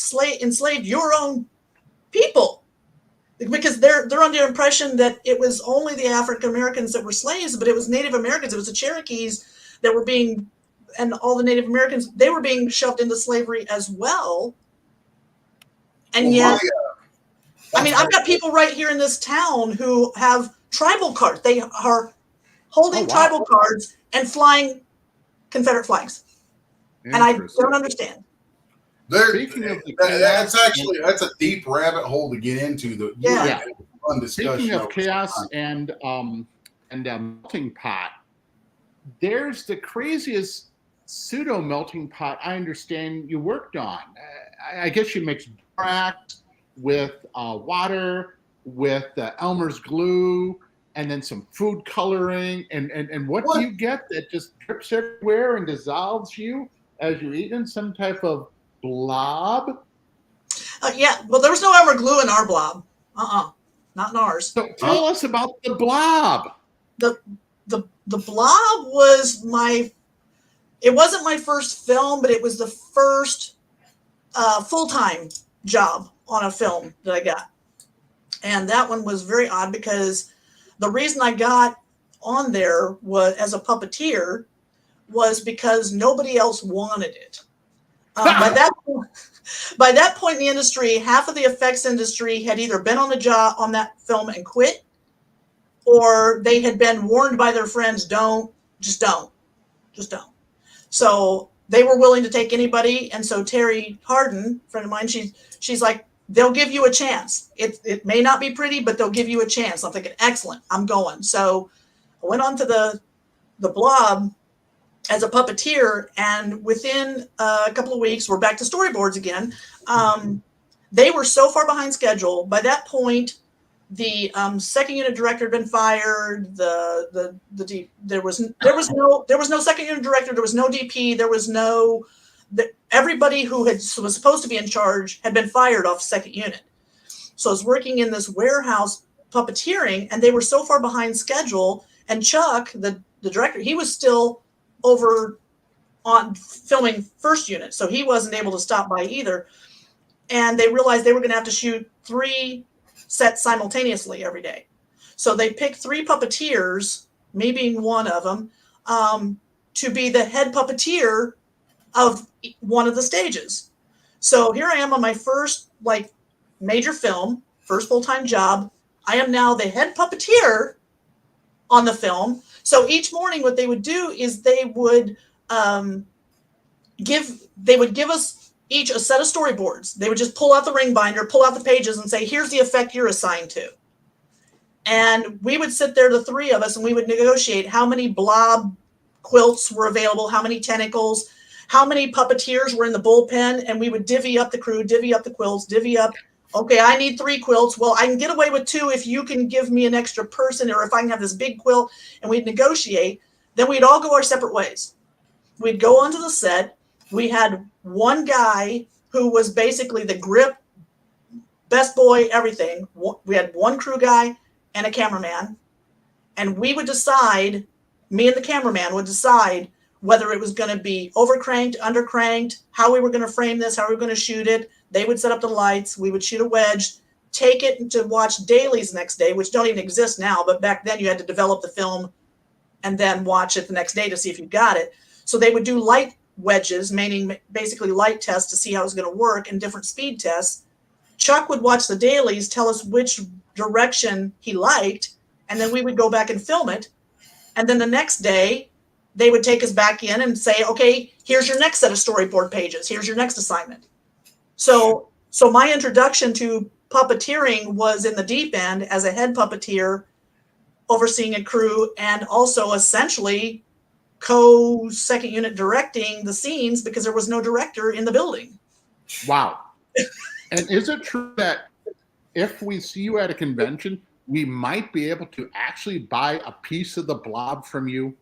enslaved your own people. Because they're under the impression that it was only the African Americans that were slaves, but it was Native Americans. It was the Cherokees that were being, and all the Native Americans, they were being shoved into slavery as well. And yet, I've got people right here in this town who have tribal cards. They are holding tribal cards and flying Confederate flags. And I don't understand. That's a deep rabbit hole to get into. Fun discussion. Speaking of chaos and melting pot, there's the craziest pseudo melting pot I understand you worked on. I guess you mixed borax with water, with Elmer's glue, and then some food coloring. And what do you get that just drips everywhere and dissolves you as you're eating? Some type of blob? Well, there was no Elmer glue in our blob. Not in ours. So tell us about the blob. The blob was it wasn't my first film, but it was the first full-time job on a film that I got. And that one was very odd because the reason I got on there was as a puppeteer was because nobody else wanted it. By that point in the industry, half of the effects industry had either been on the job on that film and quit, or they had been warned by their friends, just don't. So they were willing to take anybody. And so Terry Harden, a friend of mine, she's like, they'll give you a chance. It may not be pretty, but they'll give you a chance. I'm thinking, excellent, I'm going. So I went on to the blob as a puppeteer, and within a couple of weeks, we're back to storyboards again. They were so far behind schedule. By that point, the second unit director had been fired. There was no second unit director. There was no DP. There was everybody who was supposed to be in charge had been fired off second unit. So I was working in this warehouse puppeteering, and they were so far behind schedule. And Chuck, the director, he was still over on filming first unit, so he wasn't able to stop by either. And they realized they were going to have to shoot 3 sets simultaneously every day. So they picked 3 puppeteers, me being one of them, to be the head puppeteer of one of the stages. So here I am on my first major film, first full-time job. I am now the head puppeteer on the film. So each morning what they would do is they would give us each a set of storyboards. They would just pull out the ring binder, pull out the pages, and say, here's the effect you're assigned to. And we would sit there, the 3 of us, and we would negotiate how many blob quilts were available, how many tentacles, how many puppeteers were in the bullpen, and we would divvy up the crew, divvy up the quilts, divvy up. Okay, I need 3 quilts. Well, I can get away with 2 if you can give me an extra person, or if I can have this big quilt, and we'd negotiate. Then we'd all go our separate ways. We'd go onto the set. We had one guy who was basically the grip, best boy, everything. We had one crew guy and a cameraman, and we would decide, me and the cameraman would decide whether it was going to be overcranked, undercranked, how we were going to frame this, how we were going to shoot it. They would set up the lights. We would shoot a wedge, take it to watch dailies next day, which don't even exist now. But back then you had to develop the film and then watch it the next day to see if you got it. So they would do light wedges, meaning basically light tests to see how it was going to work, and different speed tests. Chuck would watch the dailies, tell us which direction he liked, and then we would go back and film it. And then the next day, they would take us back in and say, okay, here's your next set of storyboard pages. Here's your next assignment. So my introduction to puppeteering was in the deep end as a head puppeteer, overseeing a crew, and also essentially second unit directing the scenes because there was no director in the building. Wow. And is it true that if we see you at a convention, we might be able to actually buy a piece of the blob from you?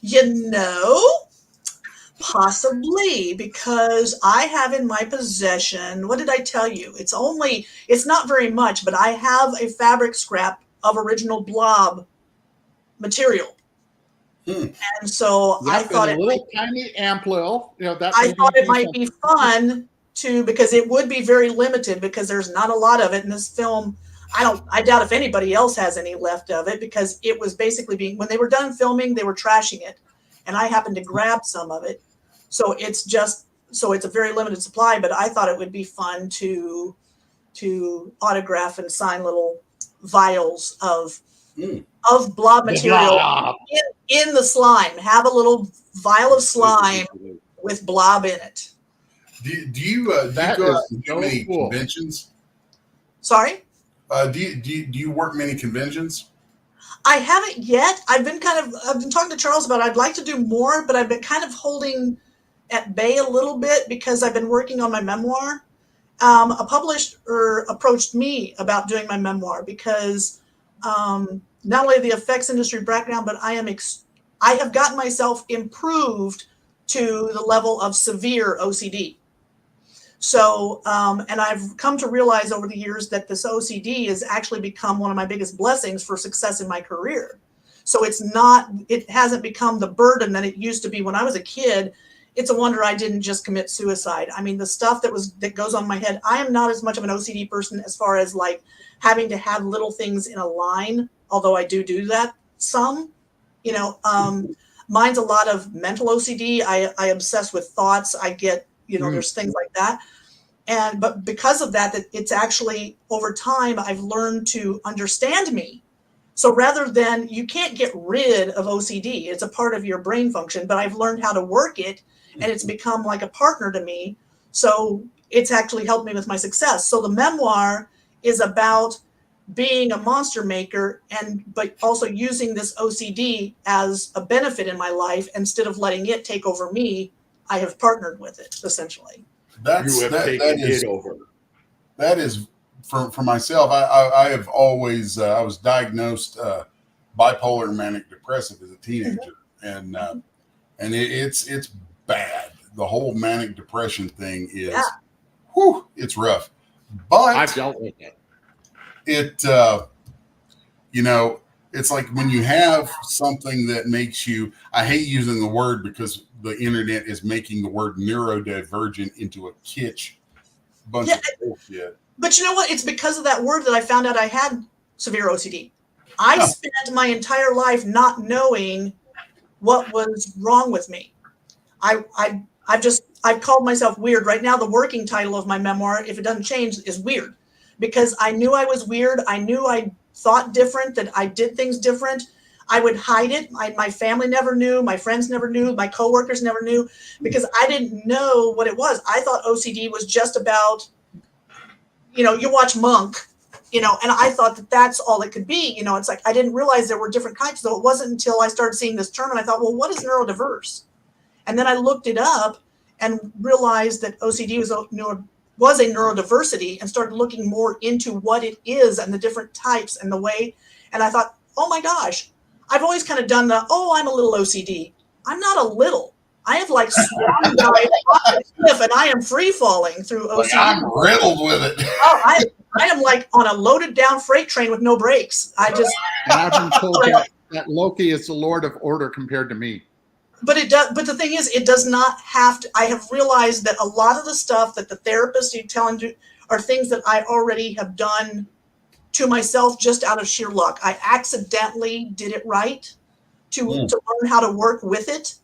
You know, possibly, because I have in my possession, what did I tell you? It's not very much, but I have a fabric scrap of original blob material. And so I thought a little tiny amplil, I thought it might be fun because it would be very limited because there's not a lot of it in this film. I doubt if anybody else has any left of it because it was basically when they were done filming, they were trashing it. And I happened to grab some of it. So it's a very limited supply, but I thought it would be fun to autograph and sign little vials of blob material in the slime. Have a little vial of slime with blob in it. Do you go out and do many conventions? Sorry? Do you work many conventions? I haven't yet. I've been talking to Charles about it. I'd like to do more, but I've been kind of holding at bay a little bit because I've been working on my memoir. A publisher approached me about doing my memoir because not only the effects industry background, but I have gotten myself improved to the level of severe OCD. So, and I've come to realize over the years that this OCD has actually become one of my biggest blessings for success in my career. So it hasn't become the burden that it used to be when I was a kid. It's a wonder I didn't just commit suicide. I mean, the stuff that goes on in my head, I am not as much of an OCD person as far as like having to have little things in a line, although I do that some, mine's a lot of mental OCD. I obsess with thoughts. I get, there's things like that. But because of that, it's actually over time, I've learned to understand me. So rather than, you can't get rid of OCD, it's a part of your brain function, but I've learned how to work it and it's become like a partner to me. So it's actually helped me with my success. So the memoir is about being a monster maker but also using this OCD as a benefit in my life. Instead of letting it take over me, I have partnered with it essentially. That is for myself. I have always I was diagnosed bipolar manic depressive as a teenager, and it's bad. The whole manic depression thing is, it's rough. But I've dealt with it. It's like when you have something that makes you, I hate using the word because the internet is making the word neurodivergent into a kitsch bunch of bullshit. But you know what? It's because of that word that I found out I had severe OCD. I spent my entire life not knowing what was wrong with me. I've called myself weird. Right now, the working title of my memoir, if it doesn't change, is weird. Because I knew I was weird. I knew I thought different, that I did things different. I would hide it. My family never knew. My friends never knew. My coworkers never knew because I didn't know what it was. I thought OCD was just about, you watch Monk, and I thought that that's all it could be. It's like I didn't realize there were different kinds. So it wasn't until I started seeing this term and I thought, well, what is neurodiverse? And then I looked it up and realized that OCD was a neurodiversity, and started looking more into what it is and the different types and the way. And I thought, oh my gosh, I've always kind of done I'm a little OCD. I'm not a little. I have like swan dive off the cliff, and I am free falling through OCD. Like, I'm riddled with it. Oh, I am like on a loaded down freight train with no brakes. And I've been told that Loki is the Lord of Order compared to me. But it does. But the thing is, it does not have to. I have realized that a lot of the stuff that the therapist is telling you are things that I already have done to myself just out of sheer luck. I accidentally did it right to learn how to work with it.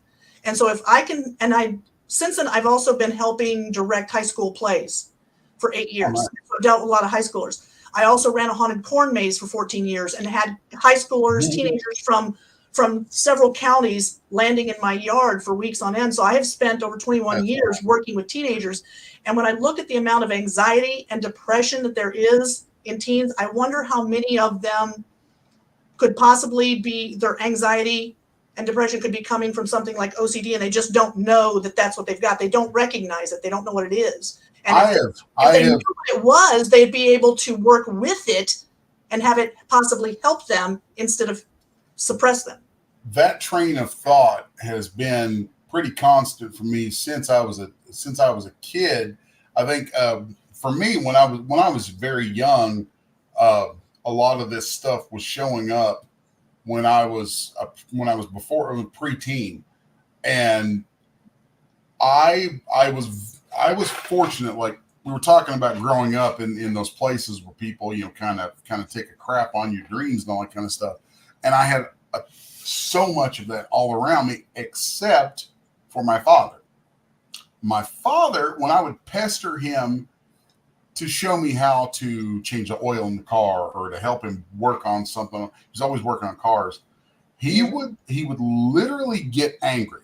And so if I can, and since then I've also been helping direct high school plays for 8 years. Oh, I've dealt with a lot of high schoolers. I also ran a haunted corn maze for 14 years and had high schoolers, teenagers from several counties landing in my yard for weeks on end. So I have spent over 21 years working with teenagers. And when I look at the amount of anxiety and depression that there is in teens, I wonder how many of them could possibly be, their anxiety and depression could be coming from something like OCD, and they just don't know that that's what they've got. They don't recognize it. They don't know what it is. And if they knew what it was, they'd be able to work with it and have it possibly help them instead of suppress them. That train of thought has been pretty constant for me since I was a kid. I think for me, when I was very young, a lot of this stuff was showing up when I was before I was preteen, and I was fortunate. Like we were talking about growing up in those places where people, kind of take a crap on your dreams and all that kind of stuff. And I had so much of that all around me, except for my father. My father, when I would pester him to show me how to change the oil in the car or to help him work on something, he was always working on cars. He would literally get angry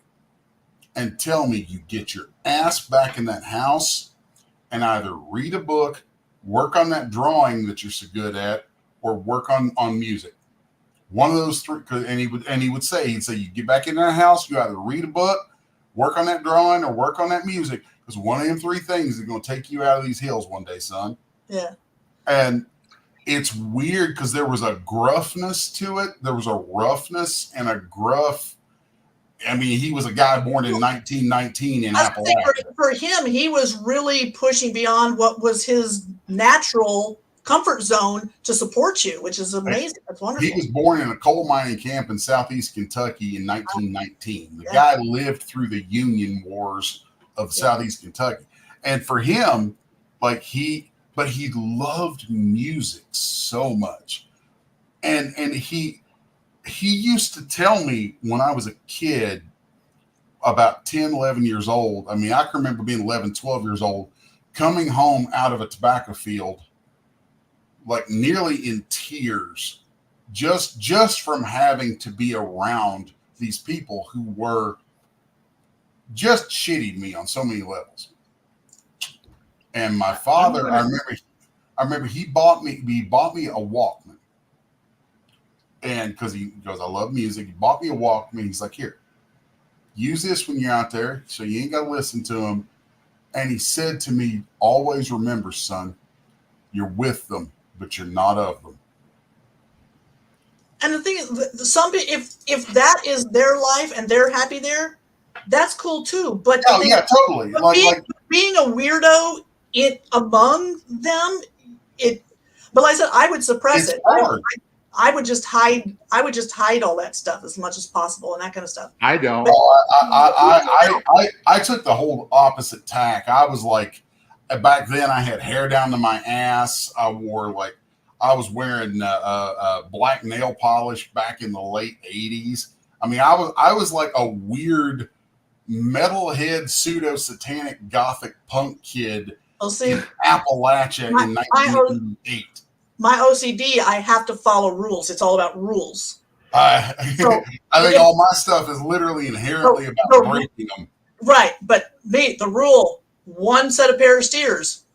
and tell me, "You get your ass back in that house and either read a book, work on that drawing that you're so good at, or work on music. One of those three." And he'd say, "You get back in that house, you either read a book, work on that drawing, or work on that music. Because one of them three things is going to take you out of these hills one day, son." Yeah. And it's weird because there was a gruffness to it. There was a roughness and a gruff. I mean, he was a guy born in 1919 in Appalachia. For him, he was really pushing beyond what was his natural comfort zone to support you, which is amazing. That's wonderful. He was born in a coal mining camp in southeast Kentucky in 1919. The guy lived through the Union Wars of southeast Kentucky. And for him, he loved music so much. And he used to tell me when I was a kid, about 10, 11 years old. I mean, I can remember being 11, 12 years old, coming home out of a tobacco field, like nearly in tears, just from having to be around these people who were just shitting me on so many levels. And my father, I remember he bought me a Walkman. And because he goes, "I love music," he bought me a Walkman. He's like, "Here, use this when you're out there, so you ain't got to listen to them." And he said to me, "Always remember, son, you're with them, but you're not of them." And the thing is, if that is their life and they're happy there, that's cool too. But totally. But being a weirdo among them, But like I said, I would suppress it. Hard. I would just hide. I would just hide all that stuff as much as possible and that kind of stuff. I don't. I took the whole opposite tack. I was like, back then I had hair down to my ass. I was wearing black nail polish back in the late 80s. I mean, I was like a weird metalhead, pseudo satanic gothic punk kid in Appalachia in 1988. My OCD, I have to follow rules. It's all about rules. I think all my stuff is literally inherently about breaking them. Right, but the rule, one set of pair of steers.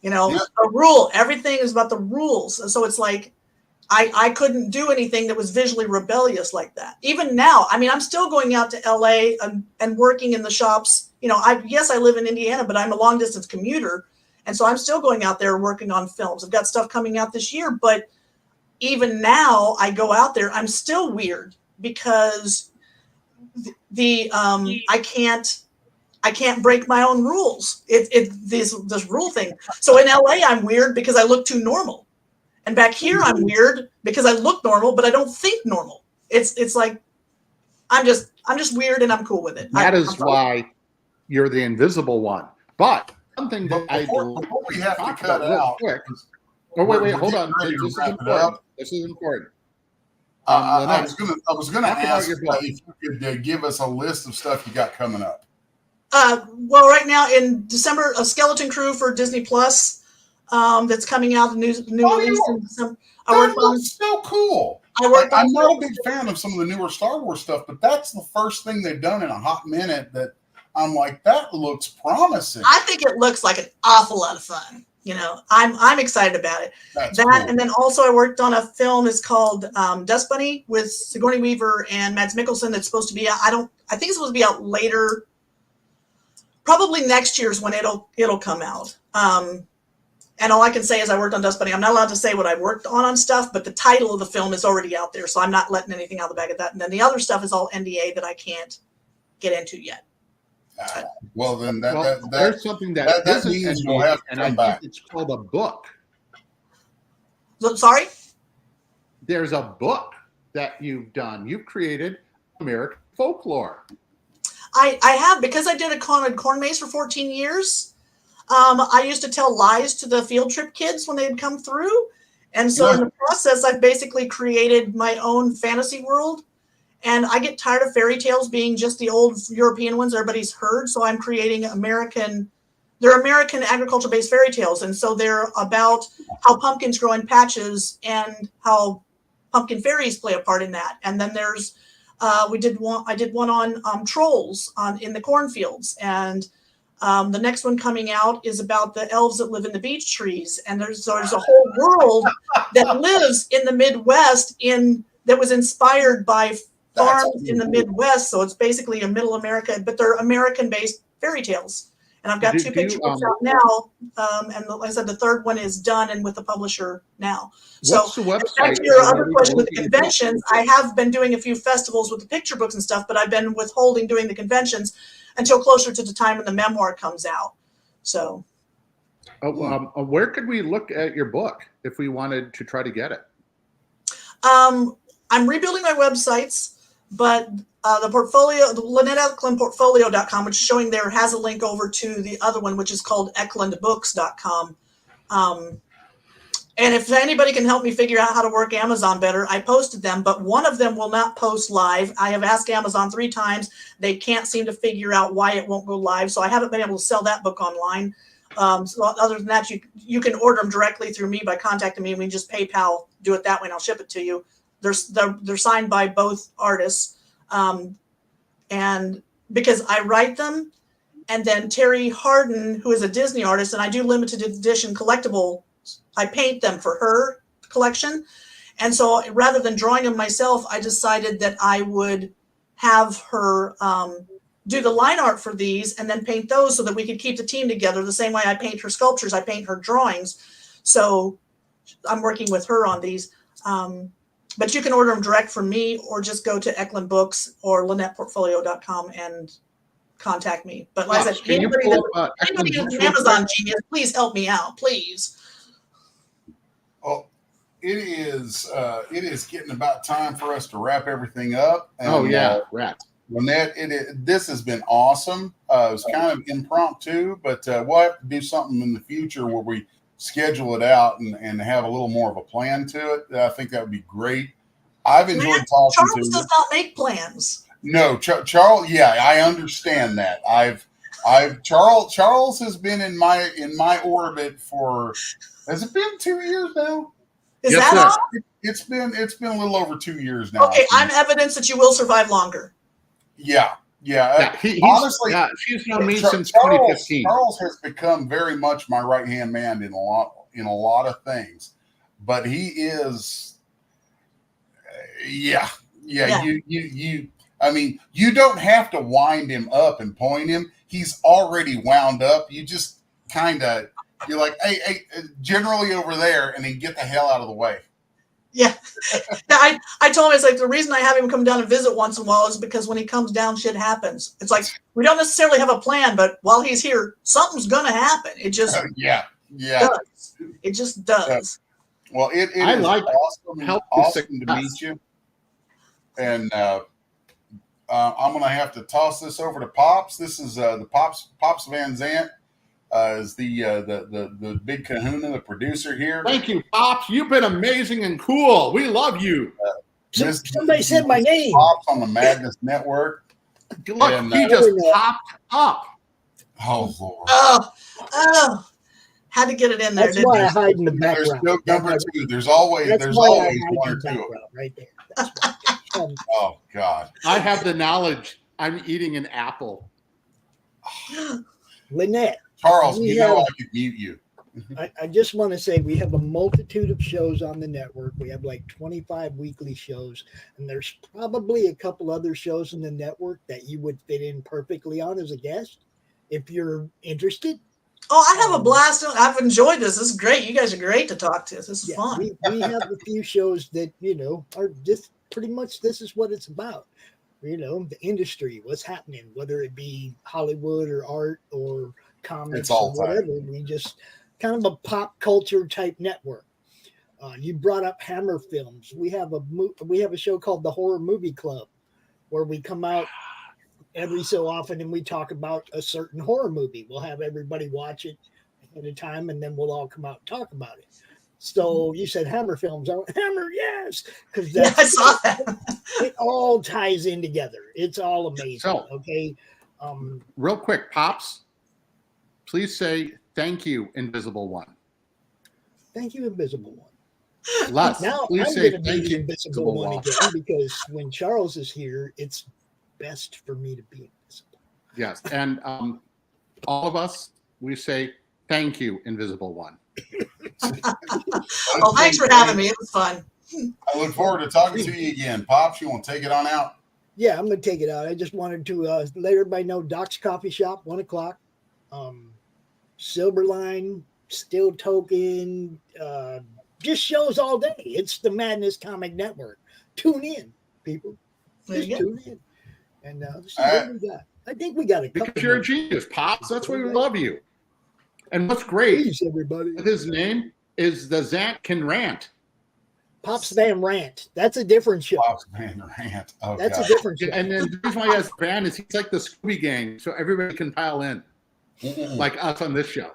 The rule, everything is about the rules. And so it's like, I couldn't do anything that was visually rebellious like that. Even now, I mean, I'm still going out to LA and working in the shops. You know, yes, I live in Indiana, but I'm a long distance commuter. And so I'm still going out there working on films. I've got stuff coming out this year, but even now I go out there, I'm still weird because I can't break my own rules. This rule thing. So in LA, I'm weird because I look too normal. And back here, I'm weird because I look normal, but I don't think normal. It's like I'm just weird, and I'm cool with it. That is why you're the invisible one. But something that before we have to cut real quick. Oh wait, hold on. This is important. I was gonna ask if you could give us a list of stuff you got coming up. Well, right now in December, a Skeleton Crew for Disney Plus. That's coming out, the new release in December. That looks so cool. I'm not a big fan of some of the newer Star Wars stuff, but that's the first thing they've done in a hot minute that I'm like, that looks promising. I think it looks like an awful lot of fun. You know, I'm excited about it. That's cool. And then also I worked on a film. It's called Dust Bunny with Sigourney Weaver and Mads Mikkelsen. That's supposed to be out. I think it's supposed to be out later. Probably next year's when it'll come out. And all I can say is I worked on Dust Bunny. I'm not allowed to say what I worked on stuff, but the title of the film is already out there, so I'm not letting anything out of the bag of that. And then the other stuff is all NDA that I can't get into yet. Well, then there's something that means you'll have to come back. It's called a book. Sorry? There's a book that you've done. You've created American folklore. I have, because I did a corn maze for 14 years. I used to tell lies to the field trip kids when they'd come through. And so in the process, I've basically created my own fantasy world. And I get tired of fairy tales being just the old European ones everybody's heard. So I'm creating American agriculture-based fairy tales. And so they're about how pumpkins grow in patches and how pumpkin fairies play a part in that. And then there's, I did one on trolls in the cornfields. And the next one coming out is about the elves that live in the beech trees. And there's a whole world that lives in the Midwest that was inspired by farms in the Midwest. So it's basically a middle America, but they're American-based fairy tales. And I've got two picture books out now. And like I said, the third one is done and with the publisher now. What's the website? Back to your other question with the conventions, I have been doing a few festivals with the picture books and stuff, but I've been withholding doing the conventions until closer to the time when the memoir comes out. So, where could we look at your book if we wanted to try to get it? I'm rebuilding my websites, but the portfolio, the LynetteEklundPortfolio.com, which is showing there, has a link over to the other one, which is called EklundBooks.com. And if anybody can help me figure out how to work Amazon better, I posted them, but one of them will not post live. I have asked Amazon 3 times. They can't seem to figure out why it won't go live. So I haven't been able to sell that book online. So other than that, you can order them directly through me by contacting me. We can just PayPal, do it that way, and I'll ship it to you. They're signed by both artists. And because I write them, and then Terry Harden, who is a Disney artist, and I do limited edition collectible, I paint them for her collection. And so rather than drawing them myself, I decided that I would have her do the line art for these and then paint those so that we could keep the team together the same way I paint her sculptures, I paint her drawings. So I'm working with her on these. But you can order them direct from me or just go to Eklund Books or LynettePortfolio.com and contact me. But like I said, anybody who's an Amazon genius, please help me out, please. Oh, it is getting about time for us to wrap everything up. And, wrap. Lynette, this has been awesome. It was kind of impromptu, but we'll have to do something in the future where we schedule it out and have a little more of a plan to it. I think that would be great. I've enjoyed talking Charles to you. Charles does not make plans. No, Charles. Yeah, I understand that. Charles has been in my orbit for. Has it been 2 years now? Is that all? It's been a little over 2 years now. Okay, I'm evidence that you will survive longer. Yeah. Honestly, she's known me since 2015. Charles has become very much my right hand man in a lot of things, but he is Yeah. I mean, you don't have to wind him up and point him. He's already wound up. You just kind of, you're like, hey, generally over there, and then get the hell out of the way. Yeah. I told him, it's like, the reason I have him come down and visit once in a while is because when he comes down, shit happens. It's like, we don't necessarily have a plan, but while he's here, something's going to happen. It just does. It just does. Well, it I is like awesome to meet you. And I'm going to have to toss this over to Pops. This is the Pops Van Zant. Is the big kahuna, the producer here. Thank you, Pops. You've been amazing and cool. We love you. Somebody said my name. Pops on the Madness Network. Look, And, he just popped up. Oh, Lord. Oh. Had to get it in there. That's why I hide in the There's background. no number two. There's always one or two. Right there. Oh, God. I have the knowledge. I'm eating an apple. Lynette. Charles, I could mute you. I just want to say we have a multitude of shows on the network. We have like 25 weekly shows, and there's probably a couple other shows in the network that you would fit in perfectly on as a guest if you're interested. Oh, I have a blast. I've enjoyed this. This is great. You guys are great to talk to. This is fun. We have a few shows that, are just pretty much this is what it's about. The industry, what's happening, whether it be Hollywood or art or comics or whatever. We just kind of a pop culture type network. You brought up Hammer Films. We have a show called the Horror Movie Club, where we come out every so often and we talk about a certain horror movie. We'll have everybody watch it at a time, and then we'll all come out and talk about it. So you said Hammer Films. I went, Hammer, yes, because I saw that. It all ties in together. It's all amazing. So, okay. Real quick, Pops, please say thank you, Invisible One. Thank you, Invisible One. Les, Now please I'm say going to thank be you, Invisible One again, because when Charles is here, it's best for me to be invisible. Yes, and all of us, we say thank you, Invisible One. Well, thanks for having me. It was fun. I look forward to talking to you again. Pops, you want to take it on out? Yeah, I'm going to take it out. I just wanted to let everybody know Doc's Coffee Shop, 1 o'clock. Silverline, still Toking, just shows all day. It's the Madness Comic Network. Tune in, people. Just tune in. And see what we got. I think we got a couple. Because you're a genius, Pops. That's why we love you. And what's great, Please, everybody. his name is the Zant Can Rant. Pops Van Rant. That's a different show. Pops Van Rant. Oh, That's God. a different show. And then the reason why he has a band is he's like the Scooby Gang, so everybody can pile in, like us on this show.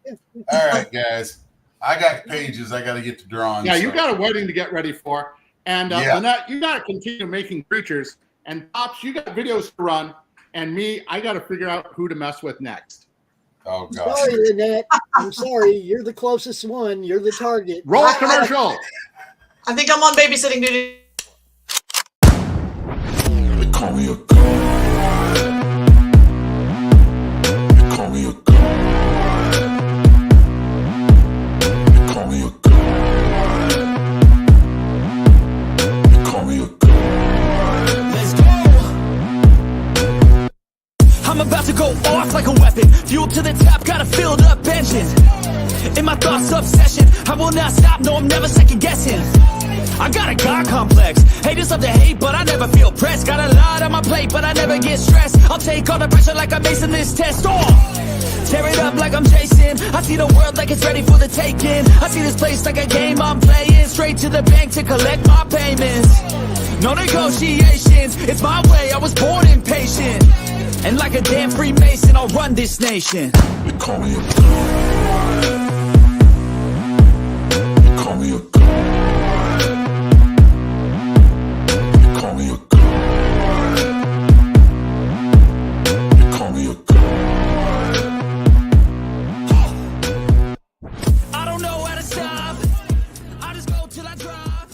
All right, guys. I got pages I got to get to drawing. Yeah, you got a wedding to get ready for. And Yeah. Lynette, you got to continue making creatures. And Pops, you got videos to run. And me, I got to figure out who to mess with next. Oh, God. Sorry, Lynette. I'm sorry. You're the closest one. You're the target. Roll commercial. I think I'm on babysitting duty. They call me a god. They call me a god. They call me a god. They call me a god. Let's go. I'm about to go off like a weapon. Fuel to the top, got a filled up engine. In my thoughts, obsession. I will not stop, no, I'm never second guessing. I got a God complex. Haters love to hate, but I never feel pressed. Got a lot on my plate, but I never get stressed. I'll take all the pressure like I'm acing this test. Tear it up like I'm Jason. I see the world like it's ready for the taking. I see this place like a game I'm playing. Straight to the bank to collect my payments. No negotiations, it's my way, I was born impatient. And like a damn Freemason, I'll run this nation. They call me a god. They call me a god. They call me a god. They call me a god. I don't know how to stop. I just go till I drop.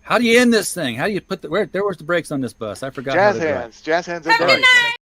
How do you end this thing? How do you put the where's the brakes on this bus? I forgot. Jazz hands. Jazz hands. Are Have a good night.